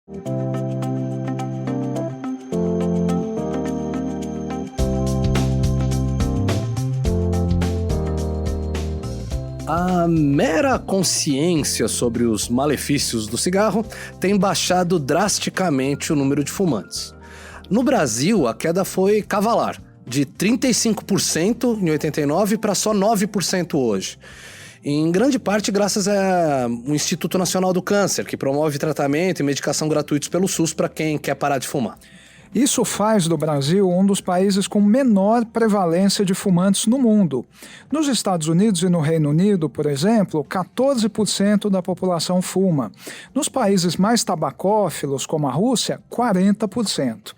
A mera consciência sobre os malefícios do cigarro tem baixado drasticamente o número de fumantes. No Brasil, a queda foi cavalar, de 35% em 89 para só 9% hoje. Em grande parte graças ao Instituto Nacional do Câncer, que promove tratamento e medicação gratuitos pelo SUS para quem quer parar de fumar. Isso faz do Brasil um dos países com menor prevalência de fumantes no mundo. Nos Estados Unidos e no Reino Unido, por exemplo, 14% da população fuma. Nos países mais tabacófilos, como a Rússia, 40%.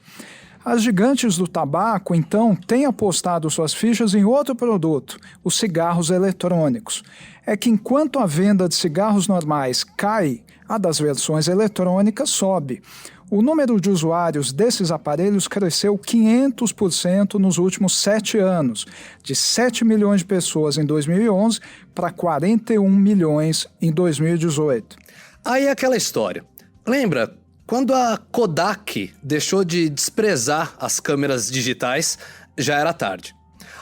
As gigantes do tabaco, então, têm apostado suas fichas em outro produto, os cigarros eletrônicos. É que enquanto a venda de cigarros normais cai, a das versões eletrônicas sobe. O número de usuários desses aparelhos cresceu 500% nos últimos 7 anos, de 7 milhões de pessoas em 2011 para 41 milhões em 2018. Aí é aquela história. Lembra, quando a Kodak deixou de desprezar as câmeras digitais, já era tarde.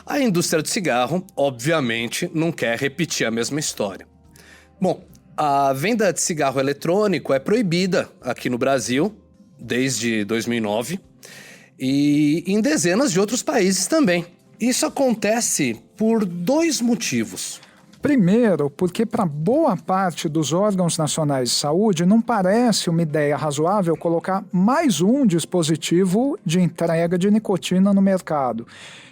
A indústria do cigarro, obviamente, não quer repetir a mesma história. Bom, a venda de cigarro eletrônico é proibida aqui no Brasil, desde 2009, e em dezenas de outros países também. Isso acontece por 2 motivos. Primeiro, porque para boa parte dos órgãos nacionais de saúde não parece uma ideia razoável colocar mais um dispositivo de entrega de nicotina no mercado.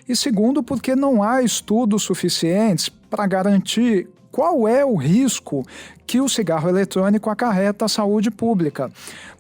E segundo, porque não há estudos suficientes para garantir qual é o risco que o cigarro eletrônico acarreta à saúde pública.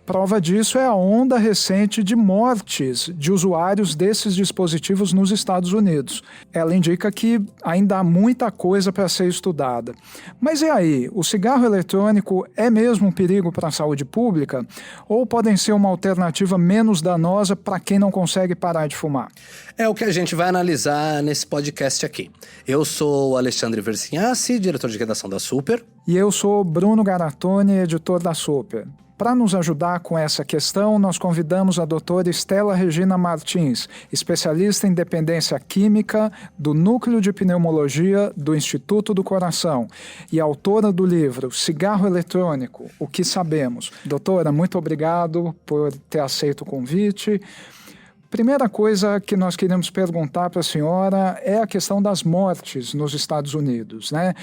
Prova disso é a onda recente de mortes de usuários desses dispositivos nos Estados Unidos. Ela indica que ainda há muita coisa para ser estudada. Mas e aí? O cigarro eletrônico é mesmo um perigo para a saúde pública? Ou podem ser uma alternativa menos danosa para quem não consegue parar de fumar? É o que a gente vai analisar nesse podcast aqui. Eu sou o Alexandre Versinhassi, diretor de redação da Super. E eu sou Bruno Garatoni, editor da Super. Para nos ajudar com essa questão, nós convidamos a doutora Estela Regina Martins, especialista em dependência química do Núcleo de Pneumologia do Instituto do Coração e autora do livro Cigarro Eletrônico, O que Sabemos. Doutora, muito obrigado por ter aceito o convite. Primeira coisa que nós queremos perguntar para a senhora é a questão das mortes nos Estados Unidos, né?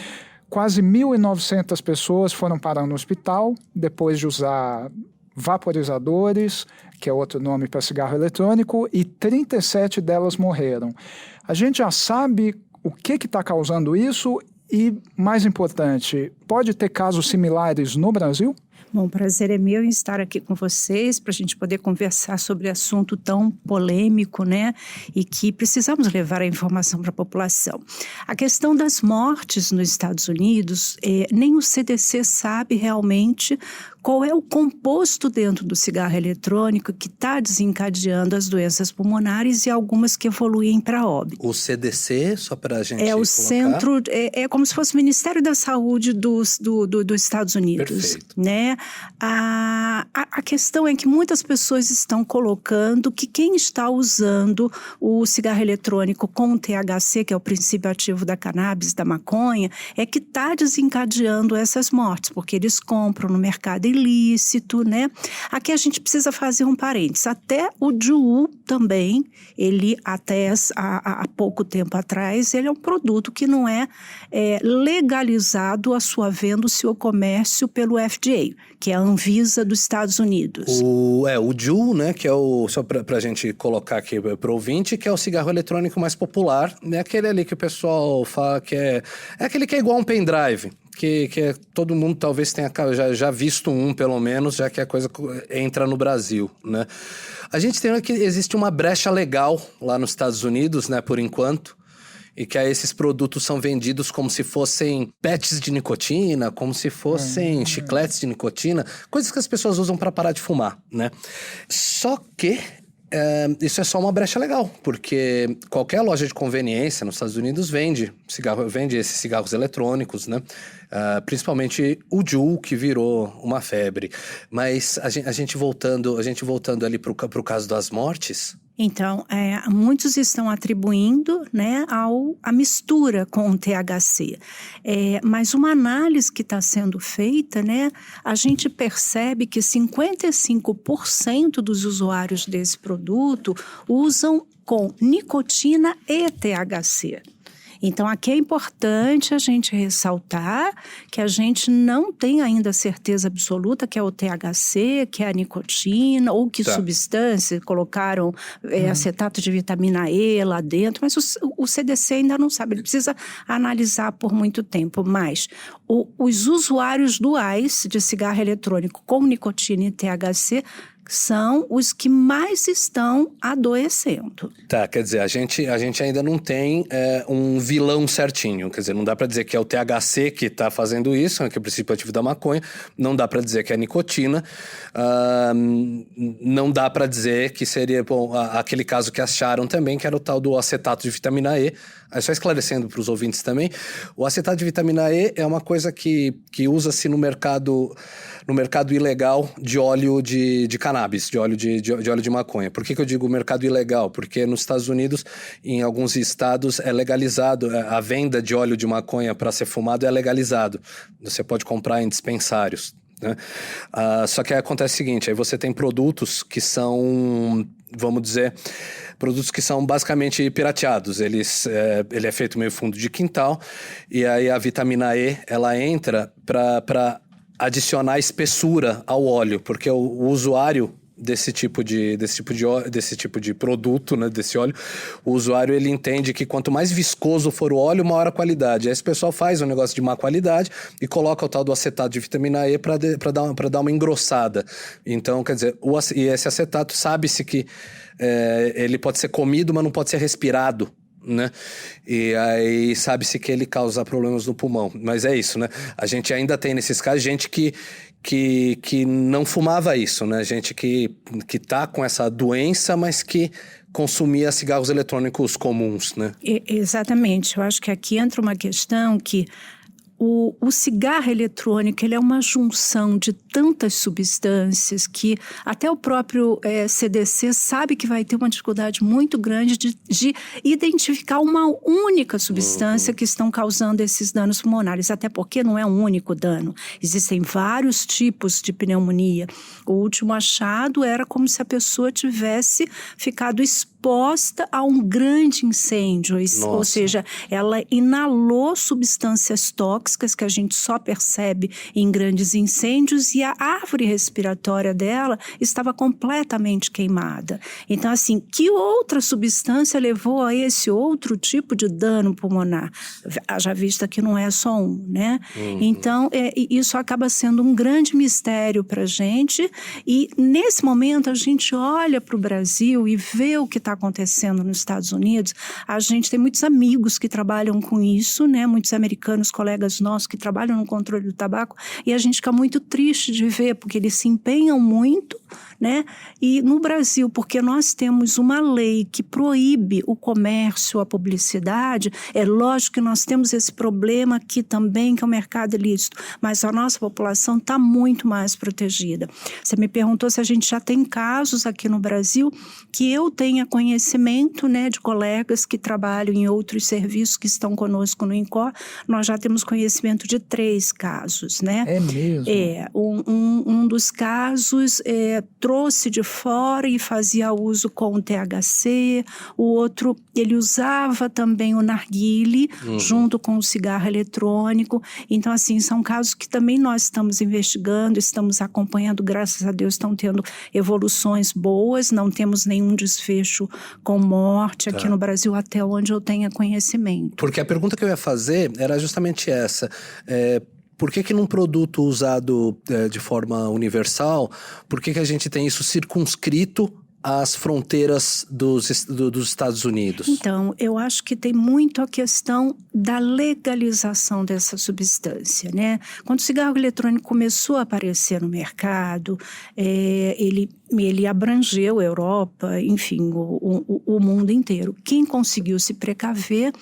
Quase 1.900 pessoas foram parar no hospital depois de usar vaporizadores, que é outro nome para cigarro eletrônico, e 37 delas morreram. A gente já sabe o que está causando isso e, mais importante, pode ter casos similares no Brasil? Bom, o prazer é meu em estar aqui com vocês para a gente poder conversar sobre assunto tão polêmico, né? E que precisamos levar a informação para a população. A questão das mortes nos Estados Unidos, nem o CDC sabe realmente qual é o composto dentro do cigarro eletrônico que está desencadeando as doenças pulmonares e algumas que evoluem para óbito. O CDC, só para a gente É o colocar. centro, é como se fosse o Ministério da Saúde dos Estados Unidos. Perfeito. Né? A questão é que muitas pessoas estão colocando que quem está usando o cigarro eletrônico com THC, que é o princípio ativo da cannabis, da maconha, é que está desencadeando essas mortes, porque eles compram no mercado ilícito, né? Aqui a gente precisa fazer um parênteses. Até o Juul também, ele até há pouco tempo atrás, ele é um produto que não é legalizado a sua venda, o seu comércio pelo FDA, que é a Anvisa dos Estados Unidos. O Juul, né, que é só pra gente colocar aqui pro ouvinte, que é o cigarro eletrônico mais popular, é aquele ali que o pessoal fala que é aquele que é igual a um pendrive, que todo mundo talvez tenha já visto um, pelo menos, já que a coisa entra no Brasil, né. A gente tem que existe uma brecha legal lá nos Estados Unidos, né, por enquanto, e que aí esses produtos são vendidos como se fossem patches de nicotina, como se fossem chicletes de nicotina, coisas que as pessoas usam para parar de fumar, né? Só que isso é só uma brecha legal, porque qualquer loja de conveniência nos Estados Unidos vende esses cigarros eletrônicos, né? Principalmente o Juul, que virou uma febre. Mas a gente voltando ali para o caso das mortes... Então, muitos estão atribuindo, né, a mistura com o THC. Mas uma análise que está sendo feita, né, a gente percebe que 55% dos usuários desse produto usam com nicotina e THC. Então, aqui é importante a gente ressaltar que a gente não tem ainda certeza absoluta que é o THC, que é a nicotina, ou que substância, colocaram acetato de vitamina E lá dentro, mas o CDC ainda não sabe, ele precisa analisar por muito tempo. Mas os usuários duais de cigarro eletrônico com nicotina e THC são os que mais estão adoecendo. Tá, quer dizer, a gente ainda não tem um vilão certinho, quer dizer, não dá para dizer que é o THC que está fazendo isso, que é o princípio ativo da maconha, não dá para dizer que é a nicotina, não dá para dizer que seria aquele caso que acharam também, que era o tal do acetato de vitamina E. Só esclarecendo para os ouvintes também, o acetato de vitamina E é uma coisa que usa-se no mercado ilegal de óleo de cannabis, de óleo de maconha. Por que eu digo mercado ilegal? Porque nos Estados Unidos, em alguns estados, é legalizado, a venda de óleo de maconha para ser fumado é legalizado. Você pode comprar em dispensários, né? Só que aí acontece o seguinte, aí você tem produtos que são, vamos dizer, produtos que são basicamente pirateados. Ele é feito meio fundo de quintal, e aí a vitamina E, ela entra para adicionar espessura ao óleo, porque o usuário desse tipo de produto, né, desse óleo, o usuário ele entende que quanto mais viscoso for o óleo, maior a qualidade. Aí esse pessoal faz um negócio de má qualidade e coloca o tal do acetato de vitamina E para dar uma engrossada. Então, quer dizer, e esse acetato sabe-se que ele pode ser comido, mas não pode ser respirado, né? E aí sabe-se que ele causa problemas no pulmão. Mas é isso, né? A gente ainda tem nesses casos gente que não fumava isso, né? Gente que tá com essa doença, mas que consumia cigarros eletrônicos comuns, né? Exatamente. Eu acho que aqui entra uma questão que o cigarro eletrônico ele é uma junção de tantas substâncias que até o próprio CDC sabe que vai ter uma dificuldade muito grande de identificar uma única substância que estão causando esses danos pulmonares, até porque não é um único dano. Existem vários tipos de pneumonia. O último achado era como se a pessoa tivesse ficado exposta a um grande incêndio, ou seja, ela inalou substâncias tóxicas que a gente só percebe em grandes incêndios e a árvore respiratória dela estava completamente queimada. Então, assim, que outra substância levou a esse outro tipo de dano pulmonar? Haja vista que não é só um, né? Então, isso acaba sendo um grande mistério para a gente e, nesse momento, a gente olha para o Brasil e vê o que está acontecendo nos Estados Unidos. A gente tem muitos amigos que trabalham com isso, né? Muitos americanos, colegas nossos que trabalham no controle do tabaco, e a gente fica muito triste de ver, porque eles se empenham muito, né? E no Brasil, porque nós temos uma lei que proíbe o comércio, a publicidade, é lógico que nós temos esse problema aqui também, que é o mercado ilícito, mas a nossa população está muito mais protegida. Você me perguntou se a gente já tem casos aqui no Brasil que eu tenha conhecimento, né, de colegas que trabalham em outros serviços que estão conosco no INCOR. Nós já temos conhecimento de 3 casos, né? É mesmo? Um dos casos trouxe de fora e fazia uso com o THC, o outro, ele usava também o narguile junto com o cigarro eletrônico. Então, assim, são casos que também nós estamos investigando, estamos acompanhando, graças a Deus estão tendo evoluções boas, não temos nenhum desfecho com morte aqui no Brasil, até onde eu tenha conhecimento. Porque a pergunta que eu ia fazer era justamente essa. Por que num produto usado de forma universal, por que a gente tem isso circunscrito às fronteiras dos Estados Unidos? Então, eu acho que tem muito a questão da legalização dessa substância, né? Quando o cigarro eletrônico começou a aparecer no mercado, ele abrangeu a Europa, enfim, o mundo inteiro. Quem conseguiu se precaver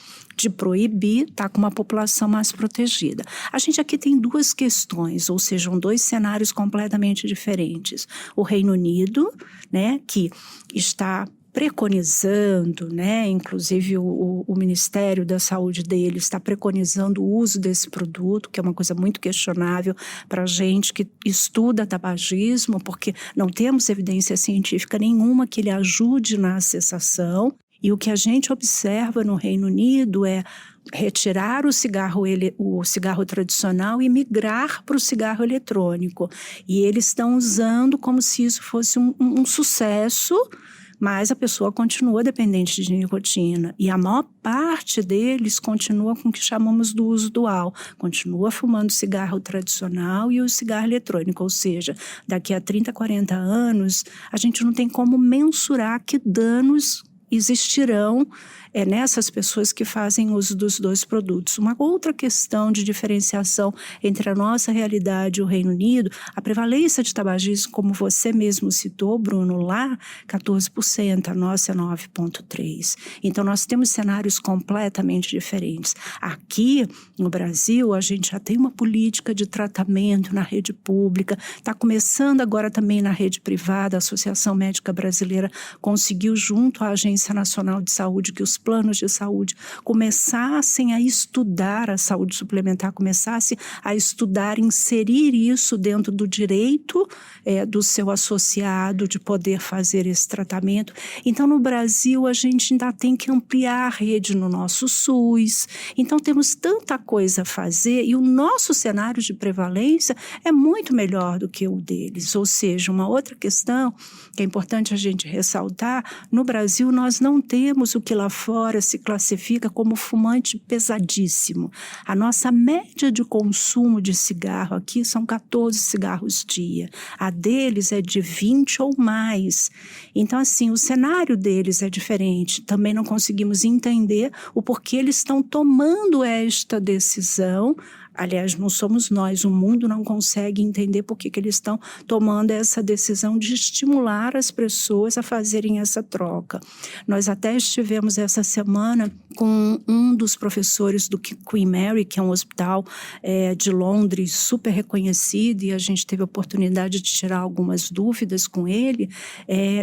de proibir, está com uma população mais protegida. A gente aqui tem duas questões, ou seja, 2 cenários completamente diferentes. O Reino Unido, né, que está preconizando, né, inclusive o Ministério da Saúde dele está preconizando o uso desse produto, que é uma coisa muito questionável para a gente que estuda tabagismo, porque não temos evidência científica nenhuma que ele ajude na cessação. E o que a gente observa no Reino Unido é retirar o cigarro tradicional e migrar para o cigarro eletrônico. E eles estão usando como se isso fosse um sucesso, mas a pessoa continua dependente de nicotina. E a maior parte deles continua com o que chamamos do uso dual. Continua fumando cigarro tradicional e o cigarro eletrônico. Ou seja, daqui a 30, 40 anos, a gente não tem como mensurar que danos existirão nessas pessoas que fazem uso dos 2 produtos. Uma outra questão de diferenciação entre a nossa realidade e o Reino Unido, a prevalência de tabagismo, como você mesmo citou, Bruno, lá 14%, a nossa é 9,3%. Então, nós temos cenários completamente diferentes. Aqui, no Brasil, a gente já tem uma política de tratamento na rede pública, está começando agora também na rede privada. A Associação Médica Brasileira conseguiu, junto à Agência Nacional de Saúde, que os planos de saúde começassem a estudar a saúde suplementar, começassem a estudar, inserir isso dentro do direito do seu associado de poder fazer esse tratamento. Então, no Brasil, a gente ainda tem que ampliar a rede no nosso SUS. Então, temos tanta coisa a fazer e o nosso cenário de prevalência é muito melhor do que o deles. Ou seja, uma outra questão que é importante a gente ressaltar, no Brasil nós não temos o que lá fora se classifica como fumante pesadíssimo. A nossa média de consumo de cigarro aqui são 14 cigarros dia. A deles é de 20 ou mais. Então, assim, o cenário deles é diferente. Também não conseguimos entender o porquê eles estão tomando esta decisão. Aliás, não somos nós, o mundo não consegue entender por que eles estão tomando essa decisão de estimular as pessoas a fazerem essa troca. Nós até estivemos essa semana com um dos professores do Queen Mary, que é um hospital de Londres super reconhecido, e a gente teve a oportunidade de tirar algumas dúvidas com ele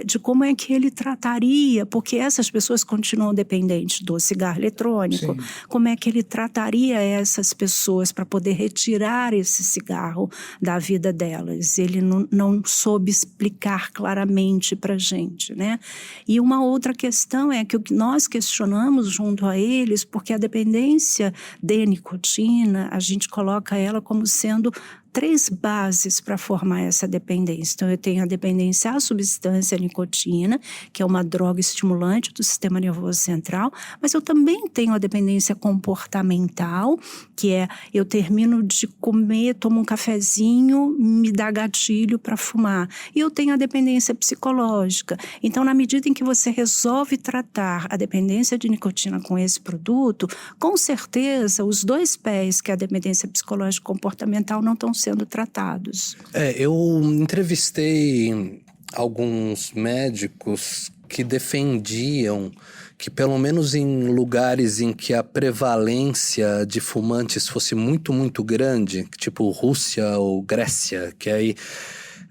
de como é que ele trataria, porque essas pessoas continuam dependentes do cigarro eletrônico. Sim. Como é que ele trataria essas pessoas para poder retirar esse cigarro da vida delas. Ele não soube explicar claramente para a gente, né? E uma outra questão é que o que nós questionamos junto a eles, porque a dependência de nicotina, a gente coloca ela como sendo 3 bases para formar essa dependência. Então, eu tenho a dependência à substância nicotina, que é uma droga estimulante do sistema nervoso central, mas eu também tenho a dependência comportamental, que é eu termino de comer, tomo um cafezinho, me dá gatilho para fumar. E eu tenho a dependência psicológica. Então, na medida em que você resolve tratar a dependência de nicotina com esse produto, com certeza os 2 pés, que é a dependência psicológica e comportamental, não estão sendo tratados. Eu entrevistei alguns médicos que defendiam que pelo menos em lugares em que a prevalência de fumantes fosse muito, muito grande, tipo Rússia ou Grécia, que aí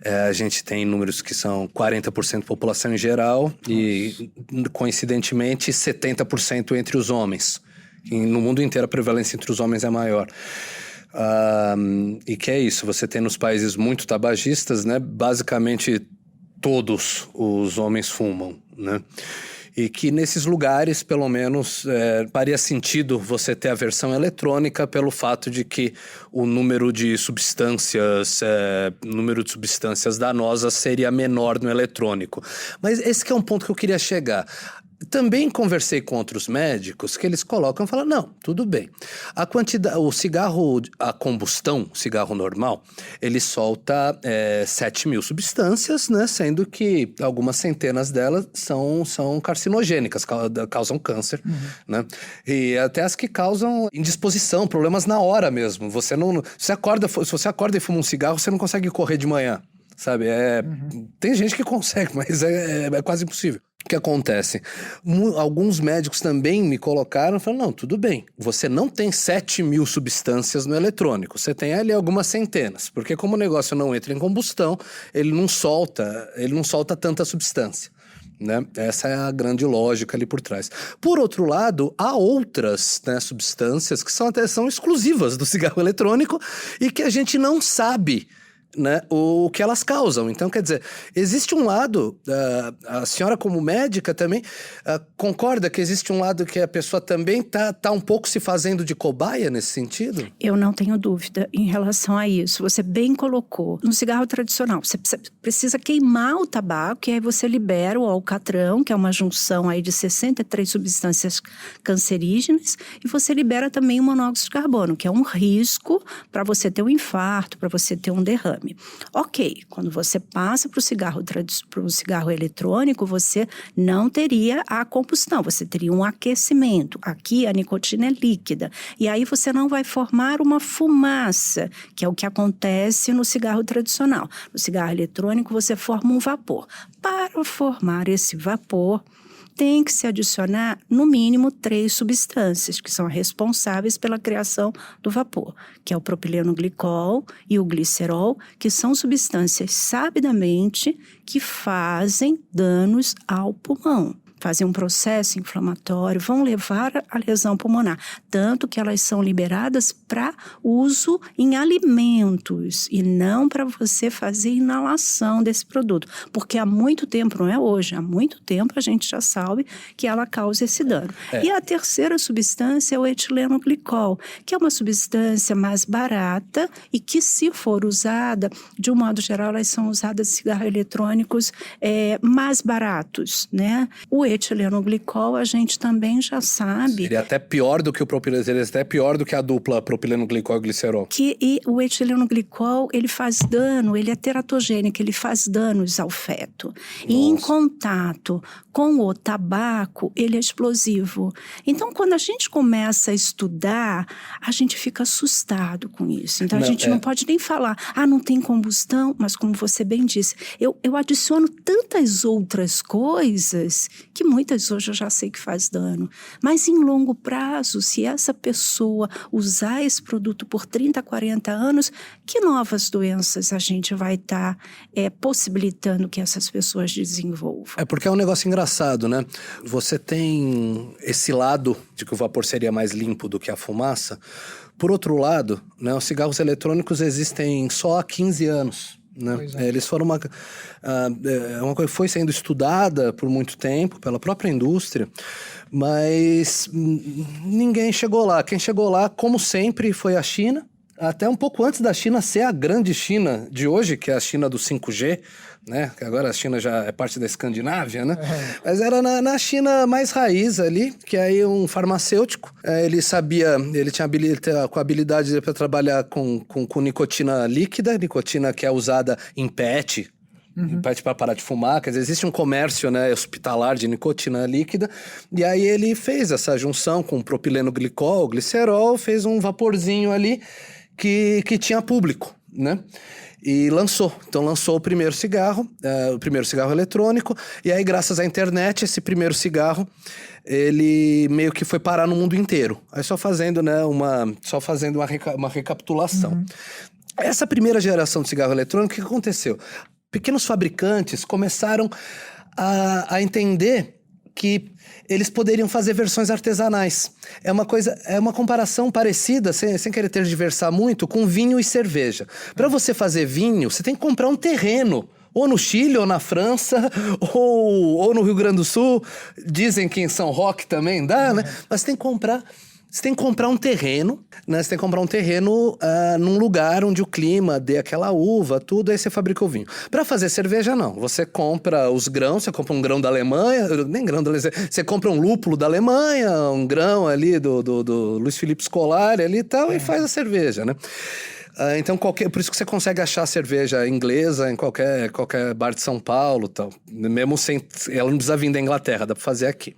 a gente tem números que são 40% da população em geral e, coincidentemente, 70% entre os homens. E no mundo inteiro a prevalência entre os homens é maior. E que é isso, você tem nos países muito tabagistas, né? Basicamente todos os homens fumam, né? E que nesses lugares, pelo menos, faria sentido você ter a versão eletrônica pelo fato de que o número de substâncias danosas seria menor no eletrônico. Mas esse que é um ponto que eu queria chegar. Também conversei com outros médicos que eles colocam e falam, não, tudo bem. O cigarro a combustão, cigarro normal, ele solta 7.000 substâncias, né? Sendo que algumas centenas delas são carcinogênicas, causam câncer, né? E até as que causam indisposição, problemas na hora mesmo. Se você acorda e fuma um cigarro, você não consegue correr de manhã, sabe? Tem gente que consegue, mas é quase impossível. O que acontece? Alguns médicos também me colocaram e falaram, não, tudo bem, você não tem 7.000 substâncias no eletrônico, você tem ali algumas centenas, porque como o negócio não entra em combustão, ele não solta tanta substância. Né? Essa é a grande lógica ali por trás. Por outro lado, há outras, né, substâncias que são exclusivas do cigarro eletrônico e que a gente não sabe, né, o que elas causam. Então, quer dizer, existe um lado, a senhora como médica também concorda que existe um lado que a pessoa também tá um pouco se fazendo de cobaia nesse sentido? Eu não tenho dúvida em relação a isso. Você bem colocou. No cigarro tradicional, você precisa queimar o tabaco e aí você libera o alcatrão, que é uma junção aí de 63 substâncias cancerígenas, e você libera também o monóxido de carbono, que é um risco para você ter um infarto, para você ter um derrame. Ok, quando você passa para o cigarro eletrônico, você não teria a combustão, você teria um aquecimento. Aqui a nicotina é líquida e aí você não vai formar uma fumaça, que é o que acontece no cigarro tradicional. No cigarro eletrônico você forma um vapor. Para formar esse vapor, tem que se adicionar, no mínimo, 3 substâncias que são responsáveis pela criação do vapor, que é o propileno glicol e o glicerol, que são substâncias sabidamente que fazem danos ao pulmão. Fazem um processo inflamatório, vão levar à lesão pulmonar. Tanto que elas são liberadas para uso em alimentos e não para você fazer inalação desse produto. Porque há muito tempo, não é hoje, há muito tempo a gente já sabe que ela causa esse dano. E a terceira substância é o etileno glicol, que é uma substância mais barata e que, se for usada, de um modo geral, elas são usadas em cigarros eletrônicos mais baratos, né? O etileno glicol, a gente também já sabe... Ele é até pior do que o propileno, ele é até pior do que a dupla propileno glicol e glicerol. E o etileno glicol, ele faz dano, ele é teratogênico, ele faz danos ao feto. Nossa. E em contato com o tabaco, ele é explosivo. Então, quando a gente começa a estudar, a gente fica assustado com isso. Então, a gente não pode nem falar, não tem combustão, mas como você bem disse, eu adiciono tantas outras coisas que muitas hoje eu já sei que faz dano. Mas em longo prazo, se essa pessoa usar esse produto por 30, 40 anos, que novas doenças a gente vai estar possibilitando que essas pessoas desenvolvam? É porque é um negócio engraçado, né? Você tem esse lado de que o vapor seria mais limpo do que a fumaça. Por outro lado, né, os cigarros eletrônicos existem só há 15 anos. Né? Eles foram uma coisa que foi sendo estudada por muito tempo pela própria indústria, mas ninguém chegou lá. Quem chegou lá, como sempre, foi a China, até um pouco antes da China ser a grande China de hoje, que é a China do 5G, né? Que agora a China já é parte da Escandinávia, né? Mas era na China mais raiz ali, que aí um farmacêutico, ele tinha habilidade para trabalhar com nicotina líquida, nicotina que é usada em PET, PET para parar de fumar, quer dizer, existe um comércio, né, hospitalar de nicotina líquida, e aí ele fez essa junção com propileno glicol, glicerol, fez um vaporzinho ali que tinha público, né? E lançou o primeiro cigarro eletrônico, e aí graças à internet, esse primeiro cigarro, ele meio que foi parar no mundo inteiro. Aí só fazendo, né, uma recapitulação. Essa primeira geração de cigarro eletrônico, o que aconteceu? Pequenos fabricantes começaram a entender que eles poderiam fazer versões artesanais. É uma comparação parecida, sem querer tergiversar muito, com vinho e cerveja. Para você fazer vinho, você tem que comprar um terreno, ou no Chile, ou na França, ou no Rio Grande do Sul. Dizem que em São Roque também dá, né? Mas você tem que comprar um terreno, né? Você tem que comprar um terreno num lugar onde o clima dê aquela uva, tudo, aí você fabrica o vinho. Para fazer cerveja, não. Você compra os grãos, você compra um grão da Alemanha, nem grão da Alemanha, você compra um lúpulo da Alemanha, um grão ali do Luiz Felipe Scolari ali e tal, e faz a cerveja, né? Então, por isso que você consegue achar cerveja inglesa em qualquer bar de São Paulo, tal. Mesmo sem... Ela não precisa vir da Inglaterra, dá para fazer aqui.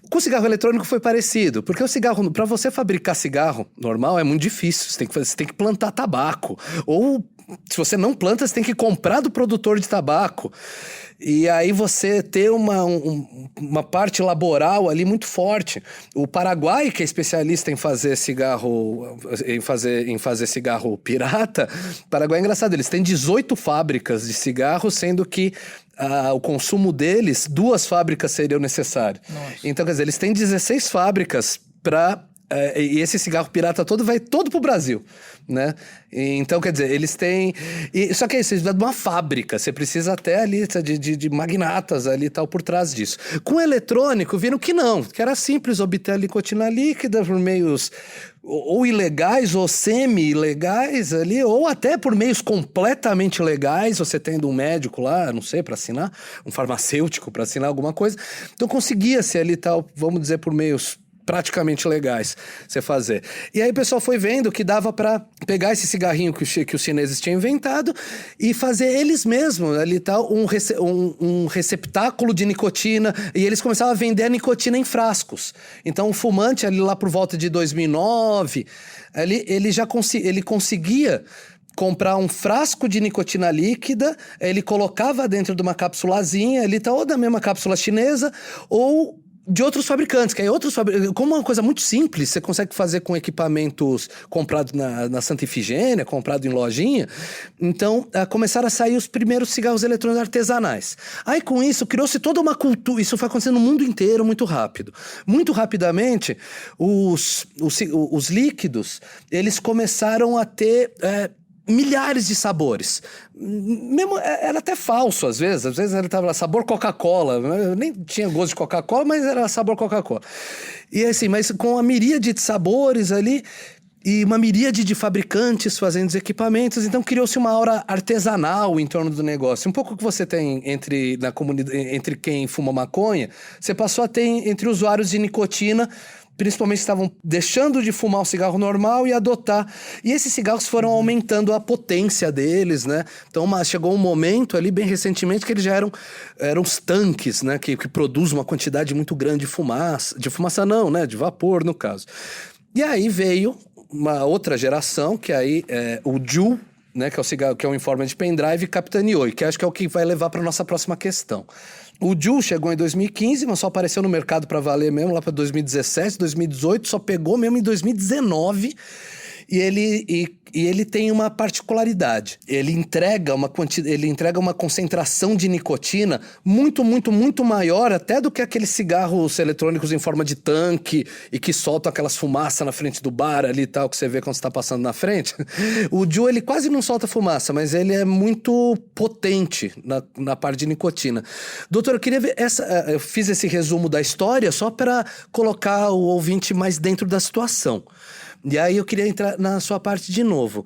Com o cigarro eletrônico foi parecido, porque o cigarro, para você fabricar cigarro normal, é muito difícil. Você tem que plantar tabaco, ou se você não planta, você tem que comprar do produtor de tabaco. E aí você ter uma parte laboral ali muito forte. O Paraguai, que é especialista em fazer cigarro, em fazer cigarro pirata, o Paraguai é engraçado, eles têm 18 fábricas de cigarro, sendo que o consumo deles, 2 fábricas seriam necessárias. Então, quer dizer, eles têm 16 fábricas para... e esse cigarro pirata todo vai todo pro Brasil, né? Então, quer dizer, eles têm... só que aí, você precisa de uma fábrica, você precisa até ali de magnatas ali e tal por trás disso. Com o eletrônico, viram que não, que era simples obter a nicotina líquida por meios ou ilegais ou semi-ilegais ali, ou até por meios completamente legais, você tendo um médico lá, não sei, para assinar, um farmacêutico para assinar alguma coisa. Então, conseguia-se ali tal, vamos dizer, por meios praticamente legais você fazer. E aí o pessoal foi vendo que dava para pegar esse cigarrinho que os chineses tinham inventado e fazer eles mesmos ali tal um receptáculo de nicotina, e eles começavam a vender a nicotina em frascos. Então o fumante ali lá por volta de 2009, ele conseguia comprar um frasco de nicotina líquida, ele colocava dentro de uma cápsulazinha ali, ou da mesma cápsula chinesa, ou de outros fabricantes, que aí como uma coisa muito simples, você consegue fazer com equipamentos comprados na Santa Ifigênia, comprado em lojinha. Então, começaram a sair os primeiros cigarros eletrônicos artesanais. Aí, com isso, criou-se toda uma cultura. Isso foi acontecendo no mundo inteiro muito rápido. Muito rapidamente, os líquidos, eles começaram a ter... milhares de sabores. Mesmo, era até falso às vezes ele tava lá, sabor Coca-Cola, nem tinha gosto de Coca-Cola, mas era sabor Coca-Cola. E assim, mas com a miríade de sabores ali, e uma miríade de fabricantes fazendo os equipamentos, então criou-se uma aura artesanal em torno do negócio. Um pouco que você tem na comunidade, entre quem fuma maconha, você passou a ter entre usuários de nicotina, principalmente estavam deixando de fumar o cigarro normal e adotar. E esses cigarros foram aumentando a potência deles, né? Então chegou um momento ali, bem recentemente, que eles já eram os tanques, né? Que produzem uma quantidade muito grande de fumaça. De fumaça não, né? De vapor, no caso. E aí veio uma outra geração, que aí é o Juul, né? Que é o cigarro, que é um em forma de pendrive, capitaneou, e que acho que é o que vai levar para nossa próxima questão. O Juul chegou em 2015, mas só apareceu no mercado para valer mesmo lá para 2017, 2018, só pegou mesmo em 2019. E ele tem uma particularidade. Ele entrega uma concentração de nicotina muito, muito, muito maior até do que aqueles cigarros eletrônicos em forma de tanque e que soltam aquelas fumaças na frente do bar ali e tal, que você vê quando você tá passando na frente. O Juul, ele quase não solta fumaça, mas ele é muito potente na parte de nicotina. Doutor, eu queria ver eu fiz esse resumo da história só para colocar o ouvinte mais dentro da situação. E aí eu queria entrar na sua parte de novo.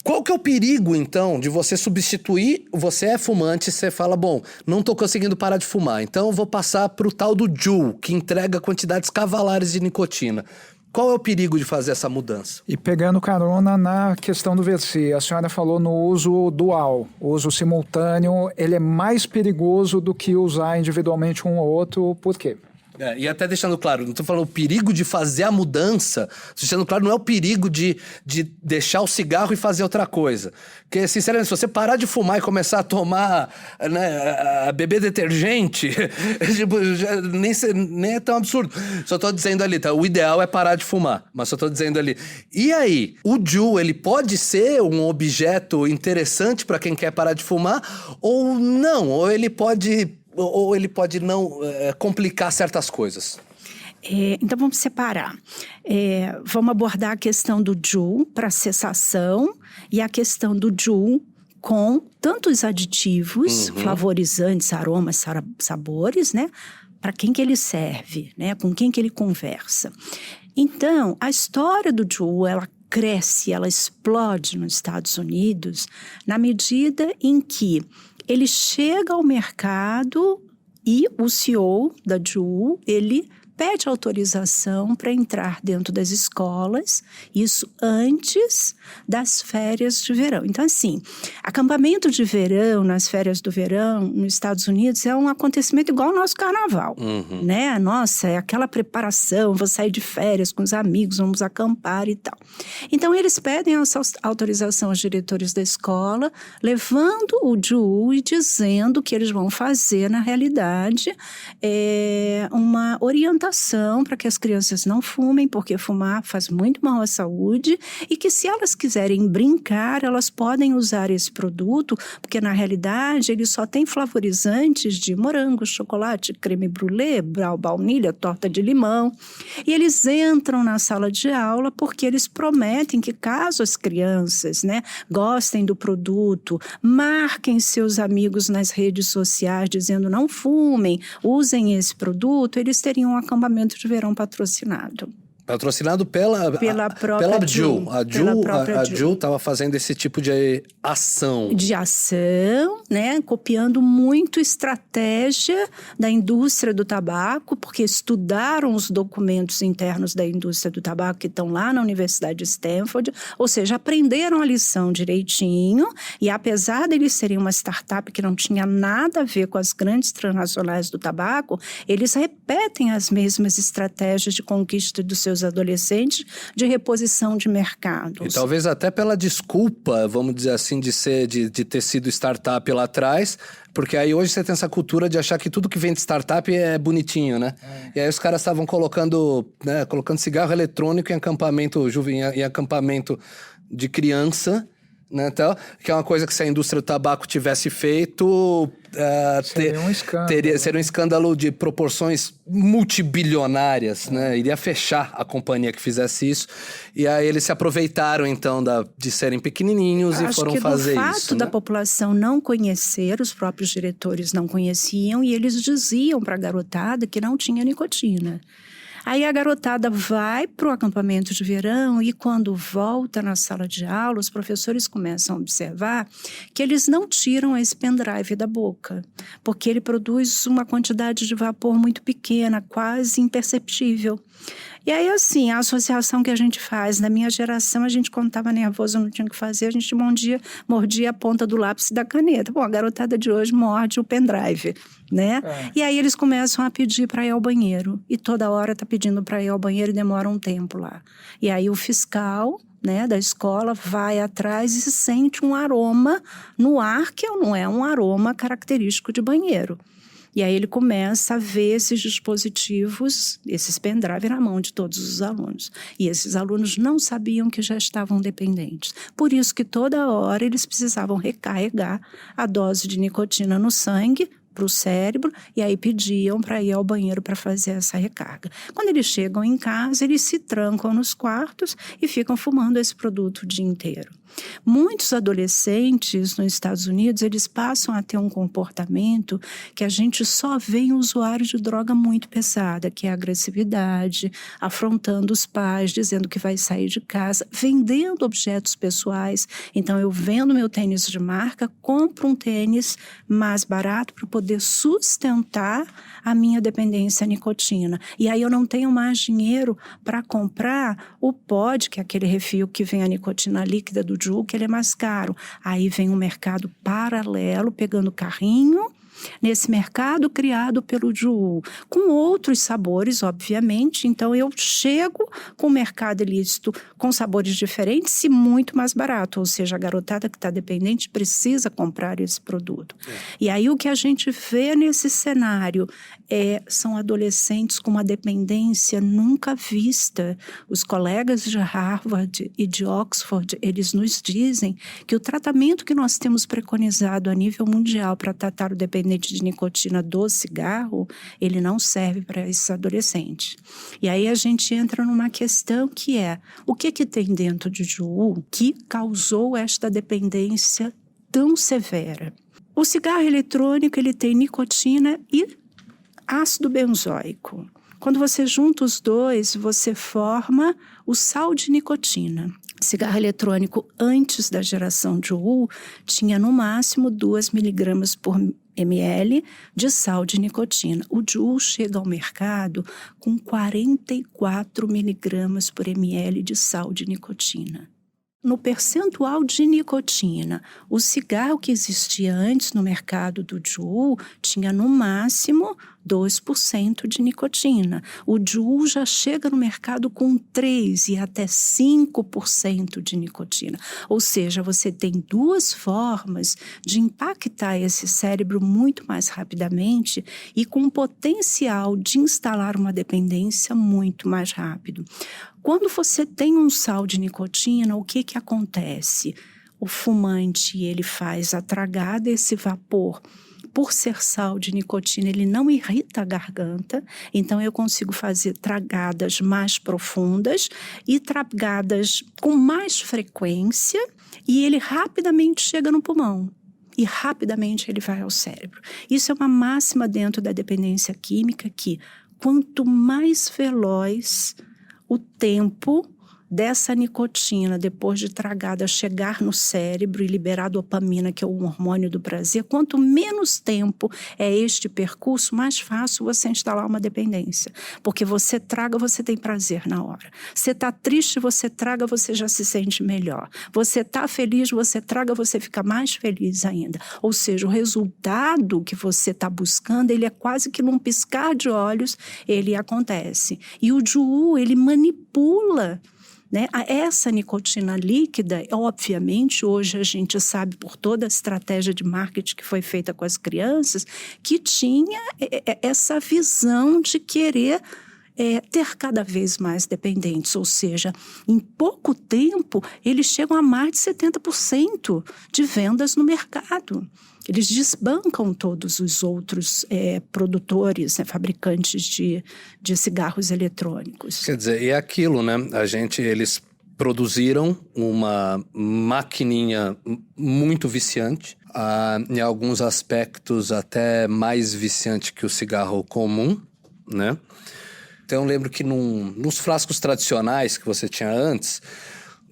Qual que é o perigo, então, de você substituir... Você é fumante, você fala, bom, não tô conseguindo parar de fumar, então eu vou passar pro tal do Juul, que entrega quantidades cavalares de nicotina. Qual é o perigo de fazer essa mudança? E pegando carona na questão do Versi, a senhora falou no uso dual, o uso simultâneo, ele é mais perigoso do que usar individualmente um ou outro, por quê? E até deixando claro, não estou falando o perigo de fazer a mudança, deixando claro, não é o perigo de deixar o cigarro e fazer outra coisa. Porque, sinceramente, se você parar de fumar e começar a tomar, né, a beber detergente, tipo, nem é tão absurdo. Só estou dizendo ali, tá? O ideal é parar de fumar, mas só estou dizendo ali. E aí, o Juul, ele pode ser um objeto interessante para quem quer parar de fumar ou não? Ou ele pode não complicar certas coisas? Então, vamos separar. Vamos abordar a questão do Juul para cessação e a questão do Juul com tantos aditivos, flavorizantes, aromas, sabores, né? Para quem que ele serve, né? Com quem que ele conversa. Então, a história do Juul, ela cresce, ela explode nos Estados Unidos na medida em que ele chega ao mercado e o CEO da Juul, ele pede autorização para entrar dentro das escolas, isso antes das férias de verão. Então, assim, acampamento de verão, nas férias do verão, nos Estados Unidos, é um acontecimento igual ao nosso carnaval, né? Nossa, é aquela preparação, vou sair de férias com os amigos, vamos acampar e tal. Então, eles pedem essa autorização aos diretores da escola, levando o JUU e dizendo que eles vão fazer, na realidade, uma orientação para que as crianças não fumem, porque fumar faz muito mal à saúde, e que se elas quiserem brincar, elas podem usar esse produto, porque na realidade ele só tem flavorizantes de morango, chocolate, creme brulee, baunilha, torta de limão. E eles entram na sala de aula porque eles prometem que caso as crianças, né, gostem do produto, marquem seus amigos nas redes sociais dizendo não fumem, usem esse produto, eles teriam um acampamento de verão patrocinado. Patrocinado pela própria JUU. A JUU estava fazendo esse tipo de ação. De ação, né? Copiando muito estratégia da indústria do tabaco, porque estudaram os documentos internos da indústria do tabaco que estão lá na Universidade de Stanford, ou seja, aprenderam a lição direitinho, e apesar deles serem uma startup que não tinha nada a ver com as grandes transnacionais do tabaco, eles repetem as mesmas estratégias de conquista dos seus adolescentes de reposição de mercados. E talvez até pela desculpa, vamos dizer assim, de ter sido startup lá atrás, porque aí hoje você tem essa cultura de achar que tudo que vem de startup é bonitinho, né? E aí os caras estavam colocando cigarro eletrônico em acampamento em acampamento de criança, né, então, que é uma coisa que se a indústria do tabaco tivesse feito, seria um escândalo. Seria um escândalo de proporções multibilionárias, né? Iria fechar a companhia que fizesse isso. E aí eles se aproveitaram, então, de serem pequenininhos e foram fazer isso. Acho que do fato da população não conhecer, os próprios diretores não conheciam, e eles diziam para a garotada que não tinha nicotina. Aí a garotada vai para o acampamento de verão e quando volta na sala de aula, os professores começam a observar que eles não tiram esse pendrive da boca, porque ele produz uma quantidade de vapor muito pequena, quase imperceptível. E aí, assim, a associação que a gente faz, na minha geração, a gente quando estava nervoso, não tinha o que fazer, a gente mordia a ponta do lápis e da caneta. Bom, a garotada de hoje morde o pendrive, né? E aí eles começam a pedir para ir ao banheiro. E toda hora tá pedindo para ir ao banheiro e demora um tempo lá. E aí o fiscal, né, da escola vai atrás e se sente um aroma no ar que não é um aroma característico de banheiro. E aí ele começa a ver esses dispositivos, esses pendrive na mão de todos os alunos. E esses alunos não sabiam que já estavam dependentes. Por isso que toda hora eles precisavam recarregar a dose de nicotina no sangue, para o cérebro, e aí pediam para ir ao banheiro para fazer essa recarga. Quando eles chegam em casa, eles se trancam nos quartos e ficam fumando esse produto o dia inteiro. Muitos adolescentes nos Estados Unidos, eles passam a ter um comportamento que a gente só vê em usuários de droga muito pesada, que é a agressividade, afrontando os pais, dizendo que vai sair de casa, vendendo objetos pessoais. Então, eu vendo meu tênis de marca, compro um tênis mais barato para poder sustentar a minha dependência à nicotina. E aí eu não tenho mais dinheiro para comprar o pod, que é aquele refil que vem a nicotina líquida do JUU, que ele é mais caro. Aí vem um mercado paralelo, pegando carrinho, nesse mercado criado pelo JUU, com outros sabores, obviamente. Então, eu chego com o mercado ilícito com sabores diferentes e muito mais barato. Ou seja, a garotada que está dependente precisa comprar esse produto. E aí, o que a gente vê nesse cenário são adolescentes com uma dependência nunca vista. Os colegas de Harvard e de Oxford, eles nos dizem que o tratamento que nós temos preconizado a nível mundial para tratar o dependente de nicotina do cigarro, ele não serve para esses adolescentes. E aí a gente entra numa questão que é, o que tem dentro de JUU que causou esta dependência tão severa? O cigarro eletrônico, ele tem nicotina e ácido benzoico. Quando você junta os dois, você forma o sal de nicotina. Cigarro eletrônico antes da geração JUU tinha no máximo 2 miligramas por ml de sal de nicotina. O Juul chega ao mercado com 44 miligramas por ml de sal de nicotina. No percentual de nicotina, o cigarro que existia antes no mercado do Juul tinha no máximo 2% de nicotina. O Juul já chega no mercado com 3% e até 5% de nicotina. Ou seja, você tem duas formas de impactar esse cérebro muito mais rapidamente e com potencial de instalar uma dependência muito mais rápido. Quando você tem um sal de nicotina, o que acontece? O fumante, ele faz a tragada, esse vapor, por ser sal de nicotina, ele não irrita a garganta, então eu consigo fazer tragadas mais profundas e tragadas com mais frequência e ele rapidamente chega no pulmão. E rapidamente ele vai ao cérebro. Isso é uma máxima dentro da dependência química que quanto mais veloz o tempo dessa nicotina, depois de tragada, chegar no cérebro e liberar dopamina, que é o hormônio do prazer, quanto menos tempo é este percurso, mais fácil você instalar uma dependência. Porque você traga, você tem prazer na hora. Você está triste, você traga, você já se sente melhor. Você está feliz, você traga, você fica mais feliz ainda. Ou seja, o resultado que você está buscando, ele é quase que num piscar de olhos, ele acontece. E o Juul, ele manipula, né? Essa nicotina líquida, obviamente, hoje a gente sabe por toda a estratégia de marketing que foi feita com as crianças, que tinha essa visão de querer ter cada vez mais dependentes, ou seja, em pouco tempo eles chegam a mais de 70% de vendas no mercado. Eles desbancam todos os outros produtores, né, fabricantes de cigarros eletrônicos. Quer dizer, é aquilo, né? Eles produziram uma maquininha muito viciante, em alguns aspectos até mais viciante que o cigarro comum, né? Então eu lembro que nos frascos tradicionais que você tinha antes,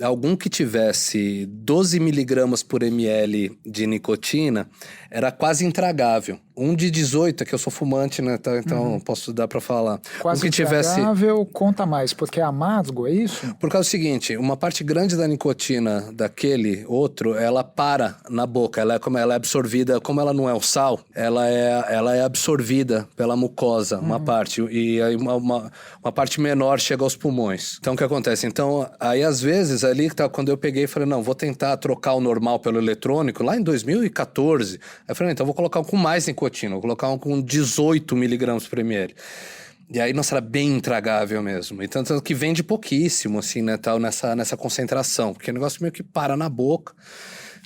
algum que tivesse 12 miligramas por ml de nicotina era quase intragável. Um de 18, que eu sou fumante, né? Então posso dar para falar. Quase intragável, conta mais, porque é amargo, é isso? Por causa do seguinte, uma parte grande da nicotina daquele outro, ela para na boca, ela é absorvida, como ela não é o sal, ela é absorvida pela mucosa, uma parte, e aí uma parte menor chega aos pulmões. Então o que acontece? Então, aí às vezes ali, quando eu peguei e falei, não, vou tentar trocar o normal pelo eletrônico, lá em 2014, aí eu falei, então vou colocar um com mais nicotina, vou colocar um com 18 miligramas por ml. E aí, nossa, era bem intragável mesmo. Então, tanto que vende pouquíssimo, assim, né, tal, nessa concentração, porque o negócio meio que para na boca,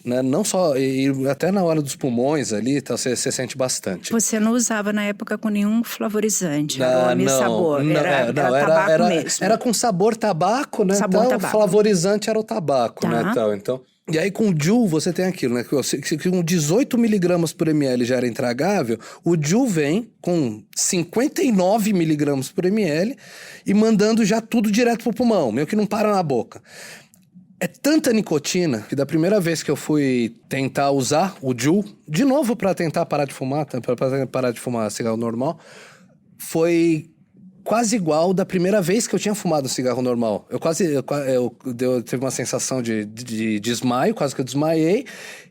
né, não só, e até na hora dos pulmões ali, tal, você sente bastante. Você não usava na época com nenhum flavorizante, aroma e sabor, era tabaco mesmo. Era com sabor tabaco, né, sabor tal, tabaco. O flavorizante era o tabaco, Tá. né, tal, então... E aí com o Juul você tem aquilo, né? Que com 18 miligramas por ml já era intragável, o Juul vem com 59 miligramas por ml e mandando já tudo direto pro pulmão, meio que não para na boca. É tanta nicotina que da primeira vez que eu fui tentar usar o Juul, de novo para tentar parar de fumar, para parar de fumar cigarro normal, foi quase igual da primeira vez que eu tinha fumado um cigarro normal. Eu tive uma sensação de desmaio, quase que eu desmaiei,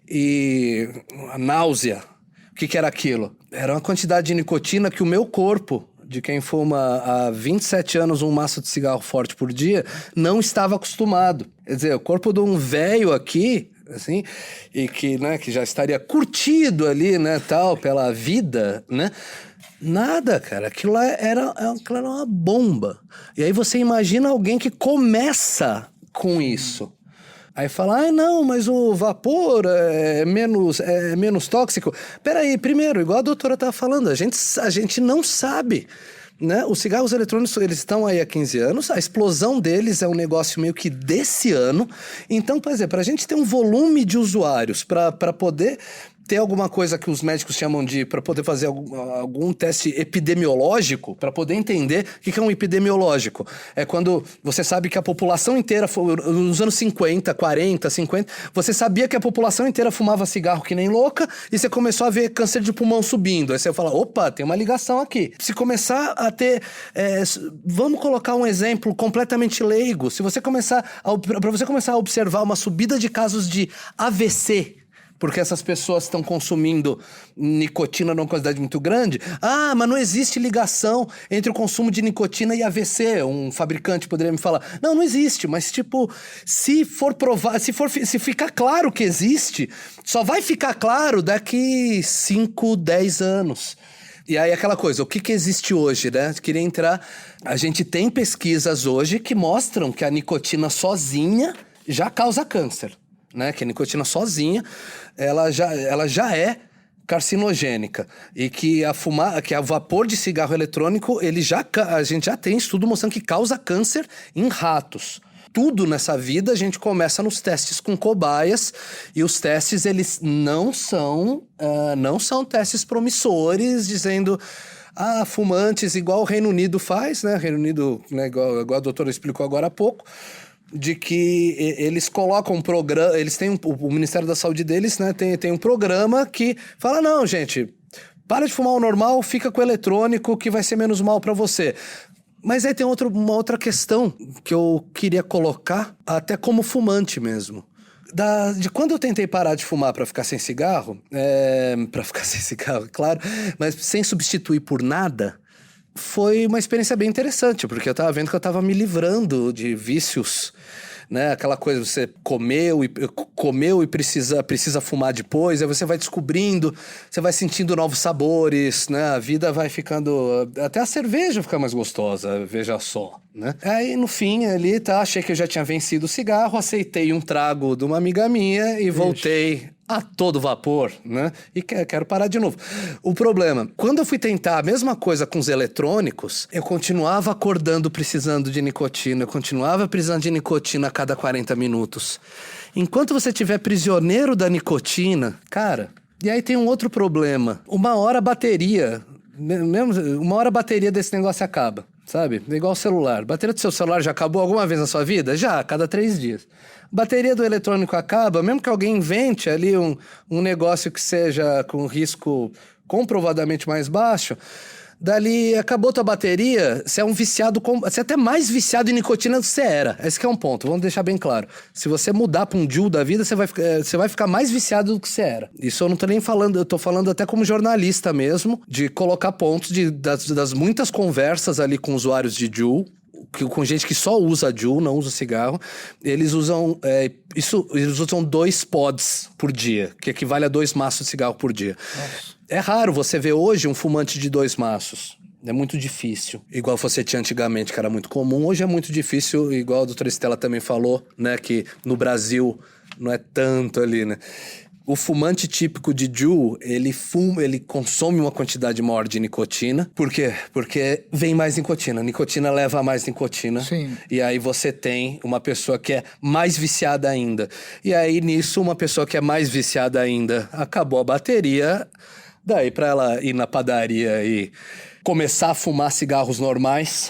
e a náusea. O que era aquilo? Era uma quantidade de nicotina que o meu corpo, de quem fuma há 27 anos um maço de cigarro forte por dia, não estava acostumado. Quer dizer, o corpo de um velho aqui, assim, e que, né, que já estaria curtido ali, né, tal, pela vida, né? Nada, cara. Aquilo era uma bomba. E aí você imagina alguém que começa com isso. Aí fala, não, mas o vapor é menos tóxico. Peraí, primeiro, igual a doutora estava falando, a gente não sabe, né? Os cigarros eletrônicos, eles estão aí há 15 anos, a explosão deles é um negócio meio que desse ano. Então, por exemplo, para a gente ter um volume de usuários para poder ter alguma coisa que os médicos chamam de, para poder fazer algum teste epidemiológico, para poder entender o que é um epidemiológico. É quando você sabe que a população inteira, nos anos 50, 40, 50, você sabia que a população inteira fumava cigarro que nem louca e você começou a ver câncer de pulmão subindo. Aí você fala, opa, tem uma ligação aqui. Se começar a ter, vamos colocar um exemplo completamente leigo, se você para você começar a observar uma subida de casos de AVC, porque essas pessoas estão consumindo nicotina numa quantidade muito grande. Ah, mas não existe ligação entre o consumo de nicotina e AVC. Um fabricante poderia me falar, não existe, mas tipo, se for provar, se ficar claro que existe, só vai ficar claro daqui 5, 10 anos. E aí aquela coisa, o que existe hoje, né? Queria entrar... A gente tem pesquisas hoje que mostram que a nicotina sozinha já causa câncer. Né, que a nicotina sozinha, ela já é carcinogênica. E que que o vapor de cigarro eletrônico, a gente já tem estudo mostrando que causa câncer em ratos. Tudo nessa vida a gente começa nos testes com cobaias, e os testes, eles não são testes promissores, dizendo... fumantes, igual o Reino Unido faz, né? Reino Unido, né, igual a doutora explicou agora há pouco, de que eles colocam um programa, eles têm o Ministério da Saúde deles, né, tem um programa que fala, não, gente, para de fumar o normal, fica com o eletrônico que vai ser menos mal para você. Mas aí tem uma outra questão que eu queria colocar, até como fumante mesmo. De quando eu tentei parar de fumar para ficar sem cigarro, claro, mas sem substituir por nada, foi uma experiência bem interessante, porque eu tava vendo que eu tava me livrando de vícios, né? Aquela coisa, você comeu e precisa fumar depois, aí você vai descobrindo, você vai sentindo novos sabores, né? A vida vai ficando... Até a cerveja fica mais gostosa, veja só, né? Aí, no fim, ali, achei que eu já tinha vencido o cigarro, aceitei um trago de uma amiga minha e voltei a todo vapor, né? E quero parar de novo. O problema, quando eu fui tentar a mesma coisa com os eletrônicos, eu continuava acordando precisando de nicotina, eu continuava precisando de nicotina a cada 40 minutos. Enquanto você estiver prisioneiro da nicotina, cara... E aí tem um outro problema. Uma hora a bateria desse negócio acaba, sabe? É igual o celular. A bateria do seu celular já acabou alguma vez na sua vida? Já, a cada 3 dias. A bateria do eletrônico acaba, mesmo que alguém invente ali um negócio que seja com risco comprovadamente mais baixo, dali acabou tua bateria, você é um viciado, você é até mais viciado em nicotina do que você era. Esse que é um ponto, vamos deixar bem claro. Se você mudar para um Juul da vida, você vai ficar mais viciado do que você era. Isso eu não tô nem falando, eu tô falando até como jornalista mesmo, de colocar pontos das muitas conversas ali com usuários de Juul, com gente que só usa Juul, não usa cigarro. Eles usam 2 pods por dia, que equivale a 2 maços de cigarro por dia. Nossa. É raro você ver hoje um fumante de 2 maços. É muito difícil. Igual você tinha antigamente, que era muito comum. Hoje é muito difícil, igual a doutora Estela também falou, né? Que no Brasil não é tanto ali, né? O fumante típico de Juul, ele consome uma quantidade maior de nicotina. Por quê? Porque vem mais nicotina. A nicotina leva a mais nicotina. Sim. E aí você tem uma pessoa que é mais viciada ainda. E aí nisso, uma pessoa que é mais viciada ainda, acabou a bateria. Daí pra ela ir na padaria e começar a fumar cigarros normais,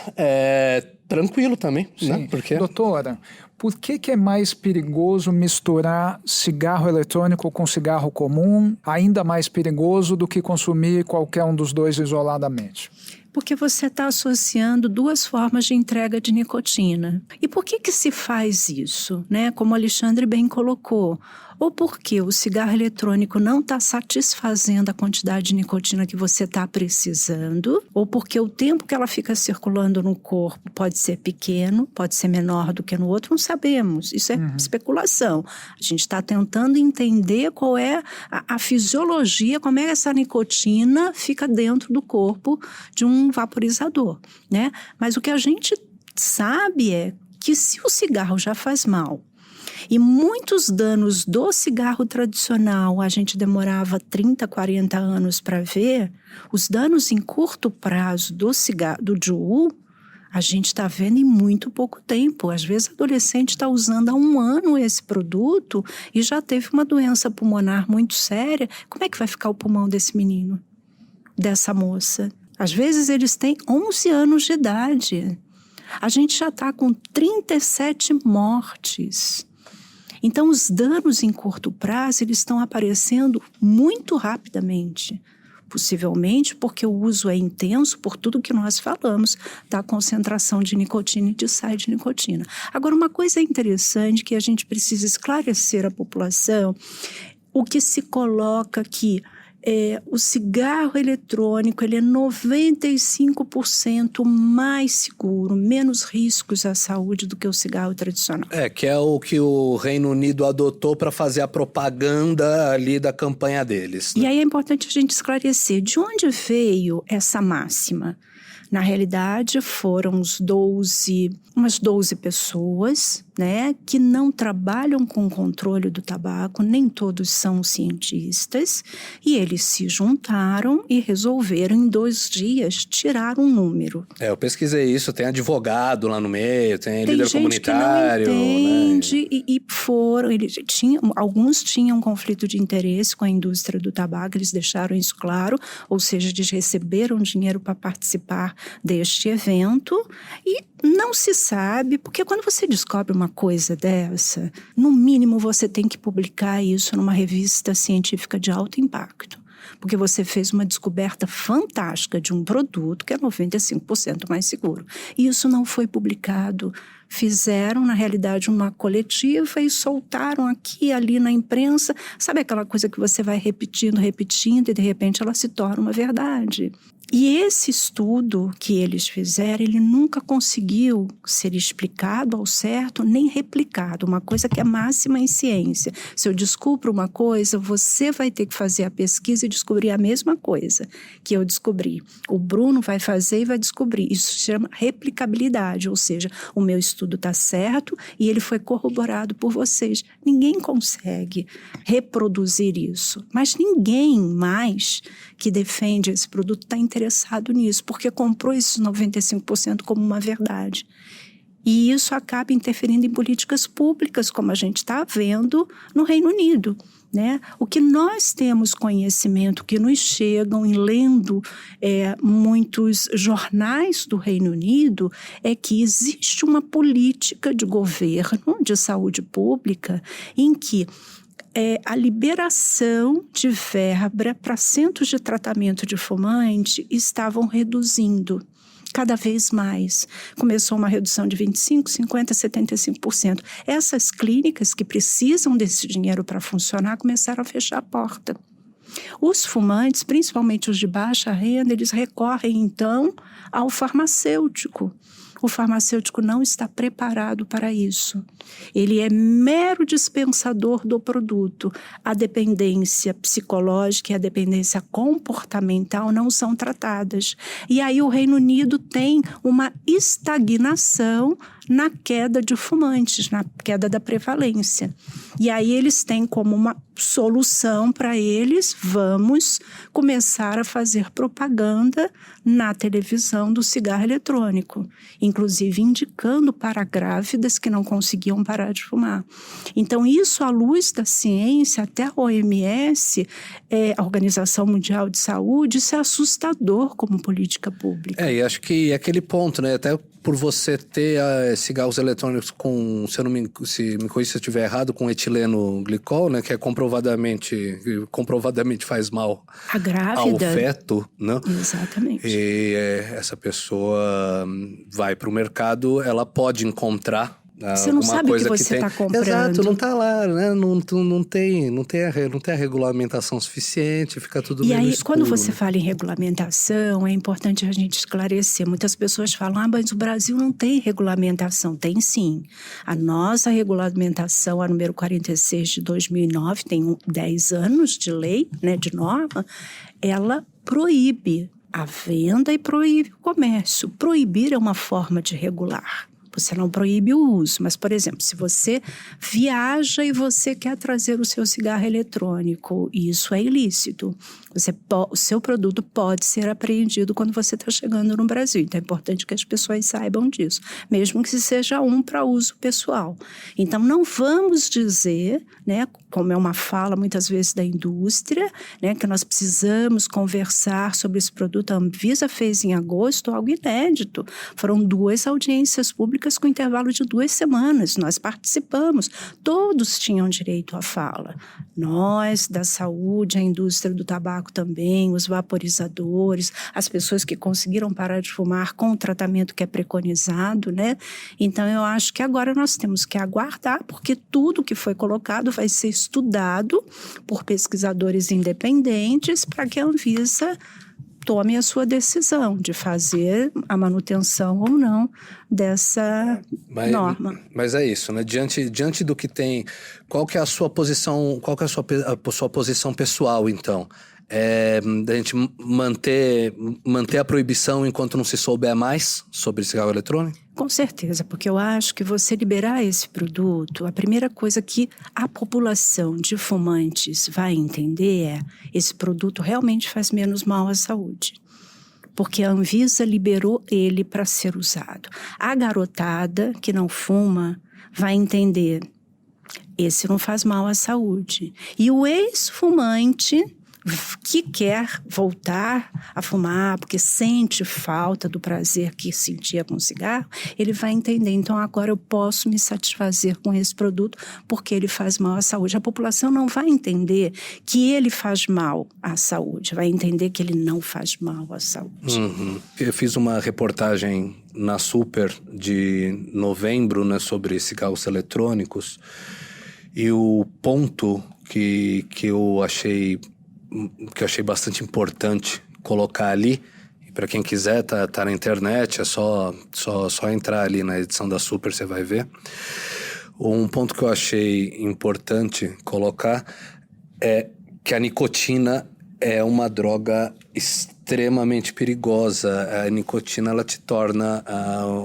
tranquilo também, sim, né? Porque... Doutora, por que é mais perigoso misturar cigarro eletrônico com cigarro comum, ainda mais perigoso do que consumir qualquer um dos dois isoladamente? Porque você está associando 2 formas de entrega de nicotina. E por que se faz isso, né? Como o Alexandre bem colocou. Ou porque o cigarro eletrônico não está satisfazendo a quantidade de nicotina que você está precisando, ou porque o tempo que ela fica circulando no corpo pode ser pequeno, pode ser menor do que no outro, não sabemos. Isso é especulação. A gente está tentando entender qual é a fisiologia, como é que essa nicotina fica dentro do corpo de um vaporizador, né? Mas o que a gente sabe é que se o cigarro já faz mal, e muitos danos do cigarro tradicional a gente demorava 30, 40 anos para ver, os danos em curto prazo do Juul A gente está vendo em muito pouco tempo. Às vezes, o adolescente está usando há 1 ano esse produto e já teve uma doença pulmonar muito séria. Como é que vai ficar o pulmão desse menino, dessa moça? Às vezes, eles têm 11 anos de idade. A gente já está com 37 mortes. Então, os danos em curto prazo, eles estão aparecendo muito rapidamente. Possivelmente porque o uso é intenso por tudo que nós falamos da concentração de nicotina e de sais de nicotina. Agora, uma coisa interessante que a gente precisa esclarecer à população, o que se coloca aqui, o cigarro eletrônico ele é 95% mais seguro, menos riscos à saúde do que o cigarro tradicional. Que é o que o Reino Unido adotou para fazer a propaganda ali da campanha deles, né? E aí é importante a gente esclarecer de onde veio essa máxima. Na realidade, foram umas 12 pessoas, né, que não trabalham com o controle do tabaco, nem todos são cientistas, e eles se juntaram e resolveram em 2 dias tirar um número. Eu pesquisei isso, tem advogado lá no meio, tem líder gente comunitário, que não entende, né? e foram, alguns tinham conflito de interesse com a indústria do tabaco, eles deixaram isso claro, ou seja, eles receberam dinheiro para participar deste evento, e não se sabe, porque quando você descobre uma coisa dessa, no mínimo você tem que publicar isso numa revista científica de alto impacto. Porque você fez uma descoberta fantástica de um produto que é 95% mais seguro. E isso não foi publicado. Fizeram, na realidade, uma coletiva e soltaram aqui e ali na imprensa. Sabe aquela coisa que você vai repetindo e de repente ela se torna uma verdade? E esse estudo que eles fizeram, ele nunca conseguiu ser explicado ao certo, nem replicado. Uma coisa que é máxima em ciência. Se eu descubro uma coisa, você vai ter que fazer a pesquisa e descobrir a mesma coisa que eu descobri. O Bruno vai fazer e vai descobrir. Isso se chama replicabilidade, ou seja, o meu estudo está certo e ele foi corroborado por vocês. Ninguém consegue reproduzir isso. Mas ninguém mais que defende esse produto está interessado nisso, porque comprou esses 95% como uma verdade. E isso acaba interferindo em políticas públicas, como a gente está vendo no Reino Unido, né? O que nós temos conhecimento, que nos chegam em lendo muitos jornais do Reino Unido, é que existe uma política de governo de saúde pública em que a liberação de verba para centros de tratamento de fumante estavam reduzindo cada vez mais. Começou uma redução de 25%, 50%, 75%. Essas clínicas que precisam desse dinheiro para funcionar começaram a fechar a porta. Os fumantes, principalmente os de baixa renda, eles recorrem então ao farmacêutico. O farmacêutico não está preparado para isso. Ele é mero dispensador do produto. A dependência psicológica e a dependência comportamental não são tratadas. E aí o Reino Unido tem uma estagnação na queda de fumantes, na queda da prevalência. E aí eles têm como uma solução para eles, vamos começar a fazer propaganda na televisão do cigarro eletrônico, inclusive indicando para grávidas que não conseguiam parar de fumar. Então isso, à luz da ciência, até a OMS, a Organização Mundial de Saúde, isso é assustador como política pública. E acho que é aquele ponto, né, até por você ter cigarros eletrônicos com, se me corrija se eu estiver errado, com etileno glicol, né, que é comprovadamente faz mal a grávida, ao feto, né? Exatamente. E essa pessoa vai para o mercado, ela pode encontrar você não sabe o que você está comprando. Exato, não está lá, né? Não tem a regulamentação suficiente, fica tudo meio escuro. Quando você fala em regulamentação, é importante a gente esclarecer. Muitas pessoas falam, mas o Brasil não tem regulamentação. Tem sim. A nossa regulamentação, a número 46 de 2009, tem 10 anos de lei, né, de norma, ela proíbe a venda e proíbe o comércio. Proibir é uma forma de regular. Você não proíbe o uso, mas, por exemplo, se você viaja e você quer trazer o seu cigarro eletrônico, isso é ilícito. O seu produto pode ser apreendido quando você está chegando no Brasil. Então, é importante que as pessoas saibam disso, mesmo que seja para uso pessoal. Então, não vamos dizer, né, como é uma fala muitas vezes da indústria, né, que nós precisamos conversar sobre esse produto. A Anvisa fez em agosto algo inédito. Foram 2 audiências públicas com intervalo de 2 semanas. Nós participamos. Todos tinham direito à fala. Nós, da saúde, a indústria do tabaco também, os vaporizadores, as pessoas que conseguiram parar de fumar com o tratamento que é preconizado, né? Então, eu acho que agora nós temos que aguardar, porque tudo que foi colocado vai ser estudado por pesquisadores independentes para que a Anvisa tome a sua decisão de fazer a manutenção ou não dessa norma. Mas é isso, né? Diante do que tem, qual que é a sua posição, qual que é a sua posição pessoal, então? Da gente manter a proibição enquanto não se souber mais sobre cigarro eletrônico? Com certeza, porque eu acho que você liberar esse produto, a primeira coisa que a população de fumantes vai entender é: esse produto realmente faz menos mal à saúde. Porque a Anvisa liberou ele para ser usado. A garotada que não fuma vai entender: esse não faz mal à saúde. E o ex-fumante que quer voltar a fumar porque sente falta do prazer que sentia com o cigarro, ele vai entender, então agora eu posso me satisfazer com esse produto porque ele faz mal à saúde. A população não vai entender que ele faz mal à saúde, vai entender que ele não faz mal à saúde. Uhum. Eu fiz uma reportagem na Super de novembro, né, sobre cigarros eletrônicos, e o ponto que eu achei bastante importante colocar ali, e para quem quiser, tá na internet, é só entrar ali na edição da Super, você vai ver. Um ponto que eu achei importante colocar é que a nicotina é uma droga extremamente perigosa. A nicotina, ela te torna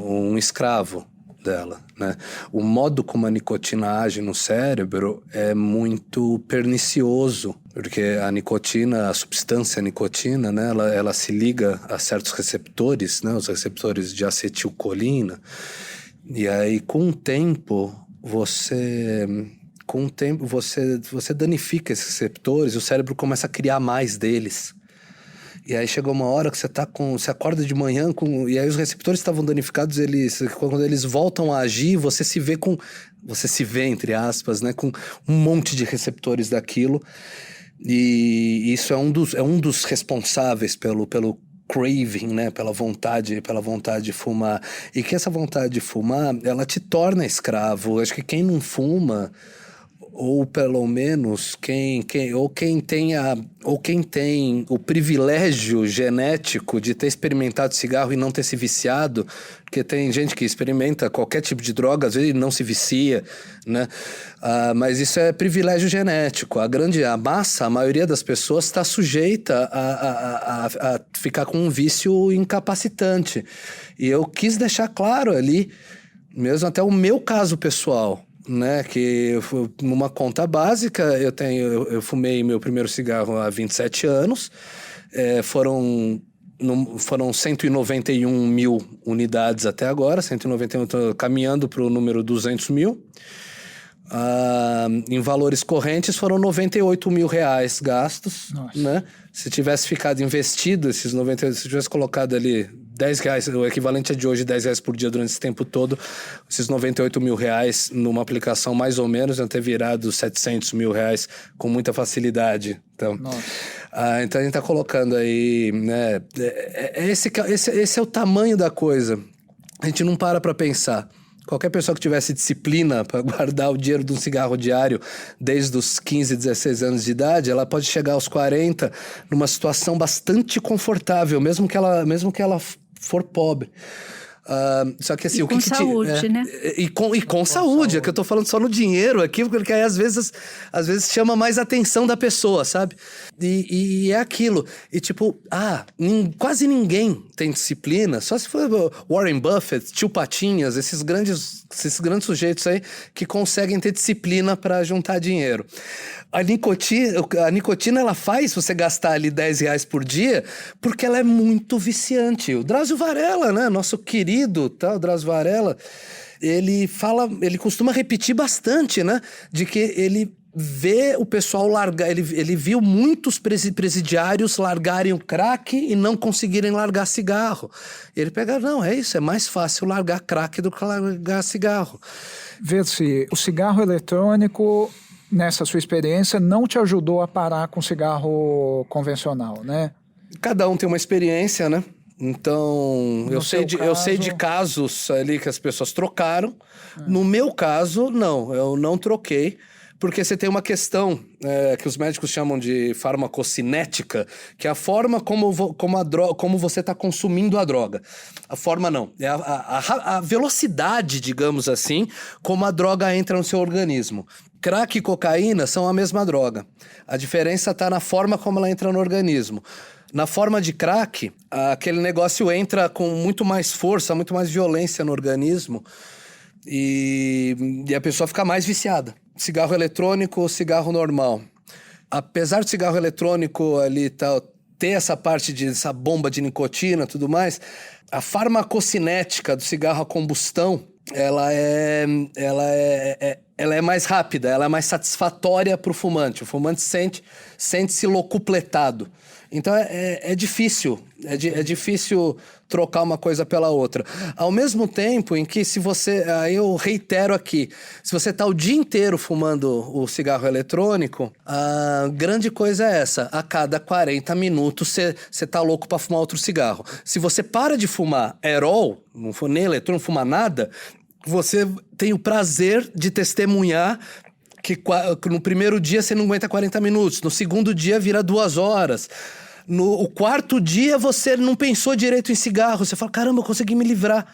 um escravo dela, né? O modo como a nicotina age no cérebro é muito pernicioso, porque a nicotina, a substância nicotina, né, ela se liga a certos receptores, né, os receptores de acetilcolina, e aí com o tempo você danifica esses receptores e o cérebro começa a criar mais deles. E aí chegou uma hora que você acorda de manhã e aí os receptores estavam danificados, quando eles voltam a agir, você se vê, entre aspas, né, com um monte de receptores daquilo. E isso é um dos responsáveis pelo craving, né, pela vontade de fumar. E que essa vontade de fumar, ela te torna escravo. Acho que quem não fuma, ou pelo menos quem tem o privilégio genético de ter experimentado cigarro e não ter se viciado, porque tem gente que experimenta qualquer tipo de droga, às vezes não se vicia, né? Mas isso é privilégio genético. A maioria das pessoas está sujeita a ficar com um vício incapacitante. E eu quis deixar claro ali, mesmo até o meu caso pessoal, né, que numa conta básica, eu fumei meu primeiro cigarro há 27 anos, foram 191 mil unidades até agora, 191, tô caminhando para o número 200 mil. Em valores correntes foram 98 mil reais gastos, né? Se tivesse ficado investido esses 98, se tivesse colocado ali 10 reais, o equivalente é de hoje 10 reais por dia durante esse tempo todo, esses 98 mil reais numa aplicação mais ou menos iam ter virado 700 mil reais com muita facilidade. Então, então a gente tá colocando aí, né? Esse é o tamanho da coisa. A gente não para pensar. Qualquer pessoa que tivesse disciplina para guardar o dinheiro de um cigarro diário desde os 15, 16 anos de idade, ela pode chegar aos 40 numa situação bastante confortável, mesmo que ela for pobre. Só que assim, com saúde, né? E com saúde, é que eu tô falando só no dinheiro aqui, porque aí às vezes chama mais a atenção da pessoa, sabe? E é aquilo. E tipo, quase ninguém tem disciplina, só se for Warren Buffett, Tio Patinhas, esses grandes sujeitos aí que conseguem ter disciplina para juntar dinheiro. A nicotina, ela faz você gastar ali R$10 por dia porque ela é muito viciante. O Drauzio Varela, né? Nosso querido Drauzio Varela, ele costuma repetir bastante, né? De que ele vê o pessoal largar, ele viu muitos presidiários largarem o crack e não conseguirem largar cigarro. Ele pega, não, é isso, é mais fácil largar crack do que largar cigarro. Vê-se, o cigarro eletrônico, nessa sua experiência, não te ajudou a parar com cigarro convencional, né? Cada um tem uma experiência, né? Então, eu sei de casos ali que as pessoas trocaram. No meu caso, não, eu não troquei. Porque você tem uma questão que os médicos chamam de farmacocinética, que é a forma como você está consumindo a droga. A forma não, é a velocidade, digamos assim, como a droga entra no seu organismo. Crack e cocaína são a mesma droga. A diferença está na forma como ela entra no organismo. Na forma de crack, aquele negócio entra com muito mais força, muito mais violência no organismo e a pessoa fica mais viciada. Cigarro eletrônico ou cigarro normal. Apesar do cigarro eletrônico ali ter essa parte essa bomba de nicotina e tudo mais, a farmacocinética do cigarro a combustão, ela é mais rápida, ela é mais satisfatória para o fumante. O fumante sente-se locupletado. Então é difícil trocar uma coisa pela outra. Ao mesmo tempo em que aí eu reitero aqui, se você está o dia inteiro fumando o cigarro eletrônico, a grande coisa é essa, a cada 40 minutos você está louco para fumar outro cigarro. Se você para de fumar Aerol, nem eletrônico, não fuma nada, você tem o prazer de testemunhar que no primeiro dia você não aguenta 40 minutos, no segundo dia vira 2 horas. No quarto dia você não pensou direito em cigarro, você fala, caramba, eu consegui me livrar,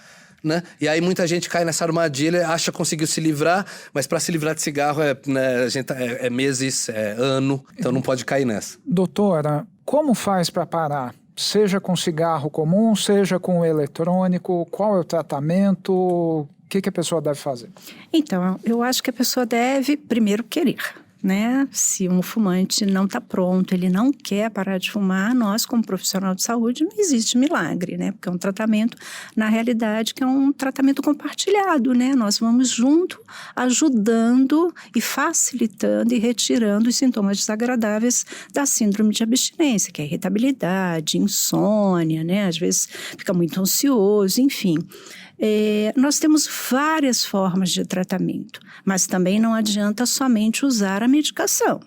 né? E aí muita gente cai nessa armadilha, acha que conseguiu se livrar, mas para se livrar de cigarro é meses, é ano, então não pode cair nessa. Doutora, como faz para parar? Seja com cigarro comum, seja com eletrônico, qual é o tratamento? O que a pessoa deve fazer? Então, eu acho que a pessoa deve primeiro querer, né? Se um fumante não está pronto, ele não quer parar de fumar, nós, como profissional de saúde, não existe milagre, né? Porque é um tratamento, na realidade, que é um tratamento compartilhado, né? Nós vamos junto, ajudando e facilitando e retirando os sintomas desagradáveis da síndrome de abstinência, que é irritabilidade, insônia, né? Às vezes fica muito ansioso, enfim. Nós temos várias formas de tratamento, mas também não adianta somente usar a medicação.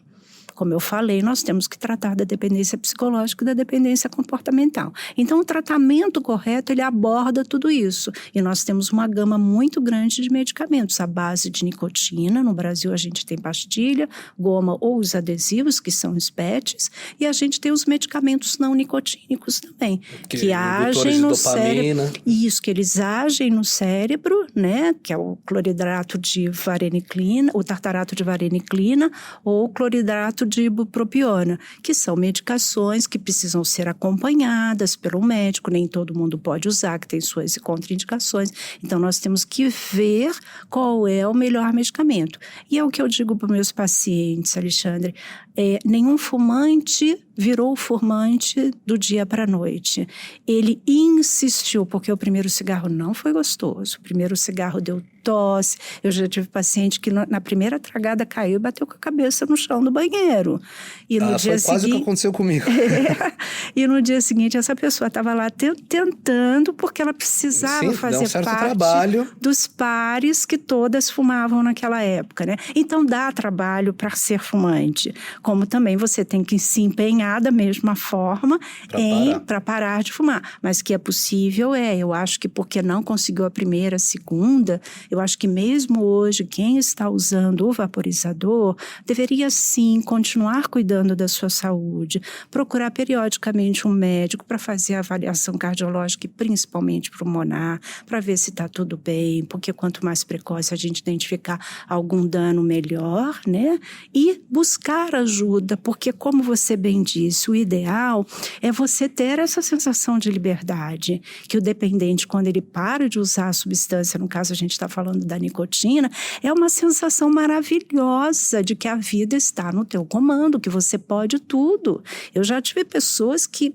Como eu falei, nós temos que tratar da dependência psicológica e da dependência comportamental. Então, o tratamento correto, ele aborda tudo isso. E nós temos uma gama muito grande de medicamentos à base de nicotina. No Brasil, a gente tem pastilha, goma ou os adesivos, que são os PETs. E a gente tem os medicamentos não nicotínicos também, que agem no cérebro. Isso, que eles agem no cérebro, né? Que é o cloridrato de vareniclina, o tartarato de vareniclina ou o cloridrato de ibupropiona, que são medicações que precisam ser acompanhadas pelo médico, nem todo mundo pode usar, que tem suas contraindicações. Então, nós temos que ver qual é o melhor medicamento. E é o que eu digo para os meus pacientes, Alexandre, nenhum fumante virou fumante do dia para a noite. Ele insistiu, porque o primeiro cigarro não foi gostoso. O primeiro cigarro deu tosse. Eu já tive paciente que na primeira tragada caiu e bateu com a cabeça no chão do banheiro. E no dia foi quase seguinte, o que aconteceu comigo. E no dia seguinte, essa pessoa estava lá tentando, porque ela precisava fazer parte dos pares que todas fumavam naquela época, né? Então, dá trabalho para ser fumante. Como também você tem que se empenhar da mesma forma para parar de fumar. Mas que é possível, eu acho que porque não conseguiu a primeira, a segunda, eu acho que mesmo hoje, quem está usando o vaporizador deveria sim continuar cuidando da sua saúde, procurar periodicamente um médico para fazer a avaliação cardiológica e principalmente pulmonar, para ver se está tudo bem, porque quanto mais precoce a gente identificar algum dano, melhor, né? E buscar ajuda ajuda, porque como você bem disse, o ideal é você ter essa sensação de liberdade, que o dependente, quando ele para de usar a substância, no caso a gente está falando da nicotina, é uma sensação maravilhosa de que a vida está no teu comando, que você pode tudo. Eu já tive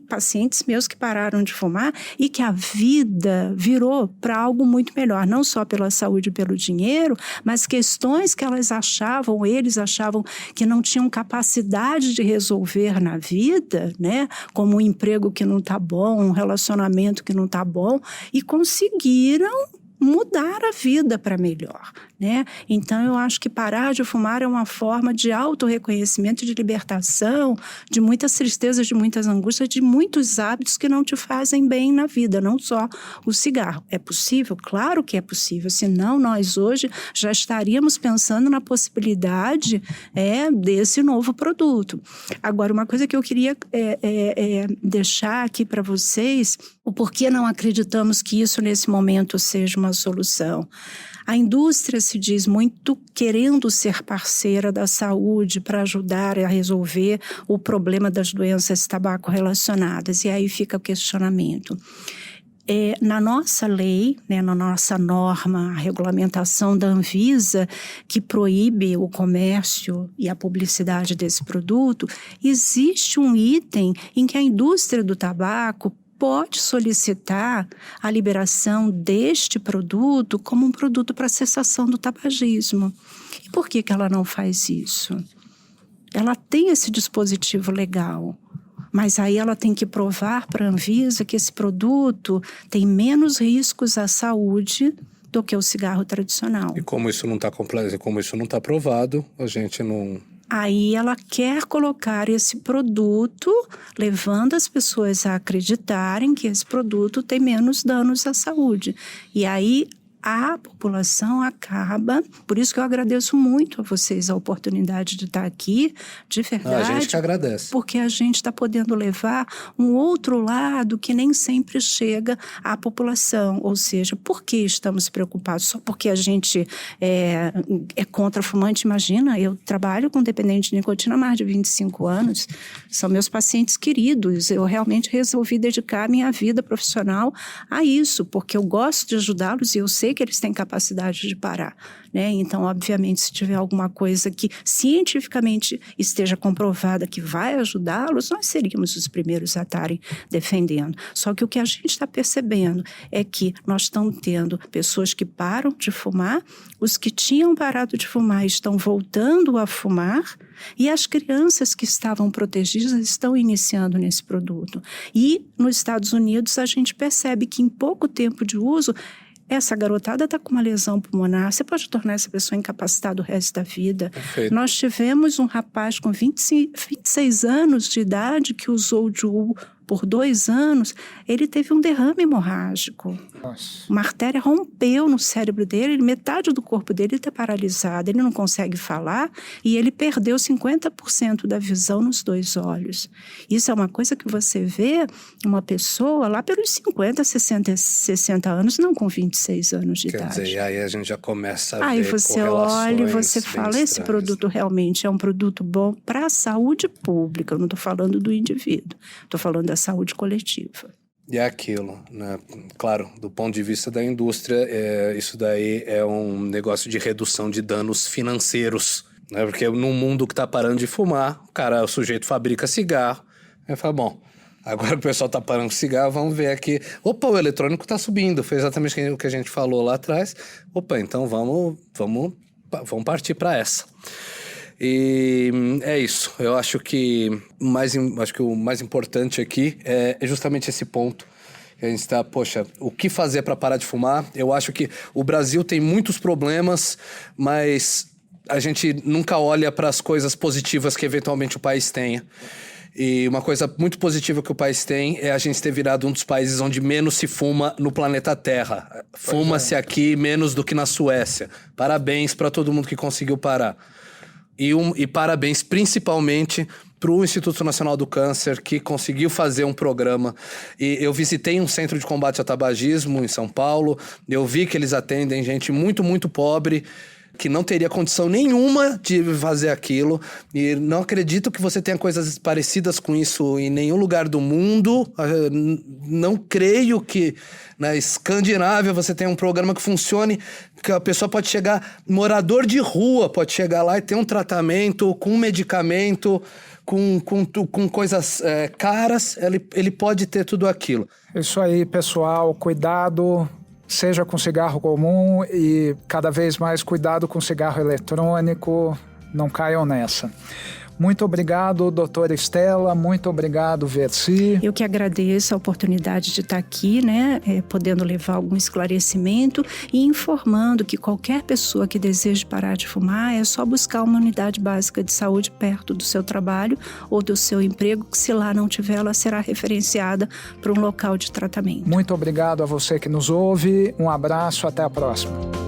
pacientes meus que pararam de fumar e que a vida virou para algo muito melhor, não só pela saúde e pelo dinheiro, mas questões que eles achavam que não tinham capacidade de resolver na vida, né? Como um emprego que não está bom, um relacionamento que não está bom, e conseguiram mudar a vida para melhor, né? Então, eu acho que parar de fumar é uma forma de autorreconhecimento, de libertação, de muitas tristezas, de muitas angústias, de muitos hábitos que não te fazem bem na vida, não só o cigarro. É possível? Claro que é possível, senão nós hoje já estaríamos pensando na possibilidade desse novo produto. Agora, uma coisa que eu queria deixar aqui para vocês, o porquê não acreditamos que isso nesse momento seja uma solução. A indústria se diz muito querendo ser parceira da saúde para ajudar a resolver o problema das doenças tabaco relacionadas. E aí fica o questionamento. Na nossa lei, né, na nossa norma, a regulamentação da Anvisa, que proíbe o comércio e a publicidade desse produto, existe um item em que a indústria do tabaco pode solicitar a liberação deste produto como um produto para cessação do tabagismo. E por que ela não faz isso? Ela tem esse dispositivo legal, mas aí ela tem que provar para a Anvisa que esse produto tem menos riscos à saúde do que o cigarro tradicional. E como isso não está completo, como isso não está provado, a gente não... Aí ela quer colocar esse produto, levando as pessoas a acreditarem que esse produto tem menos danos à saúde. E aí a população acaba... Por isso que eu agradeço muito a vocês a oportunidade de estar aqui, de verdade. A gente que agradece. Porque a gente está podendo levar um outro lado que nem sempre chega à população. Ou seja, por que estamos preocupados? Só porque a gente é contra fumante? Imagina, eu trabalho com dependente de nicotina há mais de 25 anos. São meus pacientes queridos. Eu realmente resolvi dedicar minha vida profissional a isso, porque eu gosto de ajudá-los e eu sei que eles têm capacidade de parar, né? Então, obviamente, se tiver alguma coisa que cientificamente esteja comprovada que vai ajudá-los, nós seríamos os primeiros a estarem defendendo. Só que o que a gente está percebendo é que nós estamos tendo pessoas que param de fumar, os que tinham parado de fumar estão voltando a fumar, e as crianças que estavam protegidas estão iniciando nesse produto. E nos Estados Unidos a gente percebe que em pouco tempo de uso, essa garotada está com uma lesão pulmonar, você pode tornar essa pessoa incapacitada o resto da vida. Perfeito. Nós tivemos um rapaz com 26 anos de idade que usou o Juul por 2 anos, ele teve um derrame hemorrágico. Nossa. Uma artéria rompeu no cérebro dele, metade do corpo dele está paralisado, ele não consegue falar e ele perdeu 50% da visão nos 2 olhos. Isso é uma coisa que você vê uma pessoa lá pelos 50, 60 anos, não com 26 anos de idade. Quer dizer, aí a gente já começa a aí ver você olha e você bem fala, esse estranhas. produto realmente é um produto bom para a saúde pública, eu não estou falando do indivíduo, estou falando da saúde coletiva. E é aquilo, né? Claro, do ponto de vista da indústria, isso daí é um negócio de redução de danos financeiros, né? Porque no mundo que tá parando de fumar, o sujeito fabrica cigarro, aí fala, bom, agora o pessoal tá parando de cigarro, vamos ver aqui, opa, o eletrônico tá subindo, foi exatamente o que a gente falou lá atrás, opa, então vamos partir para essa. E é isso, eu acho que o mais importante aqui é justamente esse ponto. A gente está, poxa, o que fazer para parar de fumar? Eu acho que o Brasil tem muitos problemas, mas a gente nunca olha para as coisas positivas que eventualmente o país tenha. E uma coisa muito positiva que o país tem é a gente ter virado um dos países onde menos se fuma no planeta Terra. Fuma-se aqui menos do que na Suécia. Parabéns para todo mundo que conseguiu parar. E parabéns principalmente para o Instituto Nacional do Câncer, que conseguiu fazer um programa. E eu visitei um centro de combate ao tabagismo em São Paulo, eu vi que eles atendem gente muito, muito pobre, que não teria condição nenhuma de fazer aquilo, e não acredito que você tenha coisas parecidas com isso em nenhum lugar do mundo. Não creio que na Escandinávia você tenha um programa que funcione, que a pessoa pode chegar, morador de rua pode chegar lá e ter um tratamento com medicamento, com coisas caras, ele pode ter tudo aquilo. Isso aí, pessoal, cuidado, seja com cigarro comum e cada vez mais cuidado com cigarro eletrônico, não caiam nessa. Muito obrigado, doutora Estela, muito obrigado, Versi. Eu que agradeço a oportunidade de estar aqui, né, podendo levar algum esclarecimento e informando que qualquer pessoa que deseje parar de fumar é só buscar uma unidade básica de saúde perto do seu trabalho ou do seu emprego, que se lá não tiver, ela será referenciada para um local de tratamento. Muito obrigado a você que nos ouve, um abraço, até a próxima.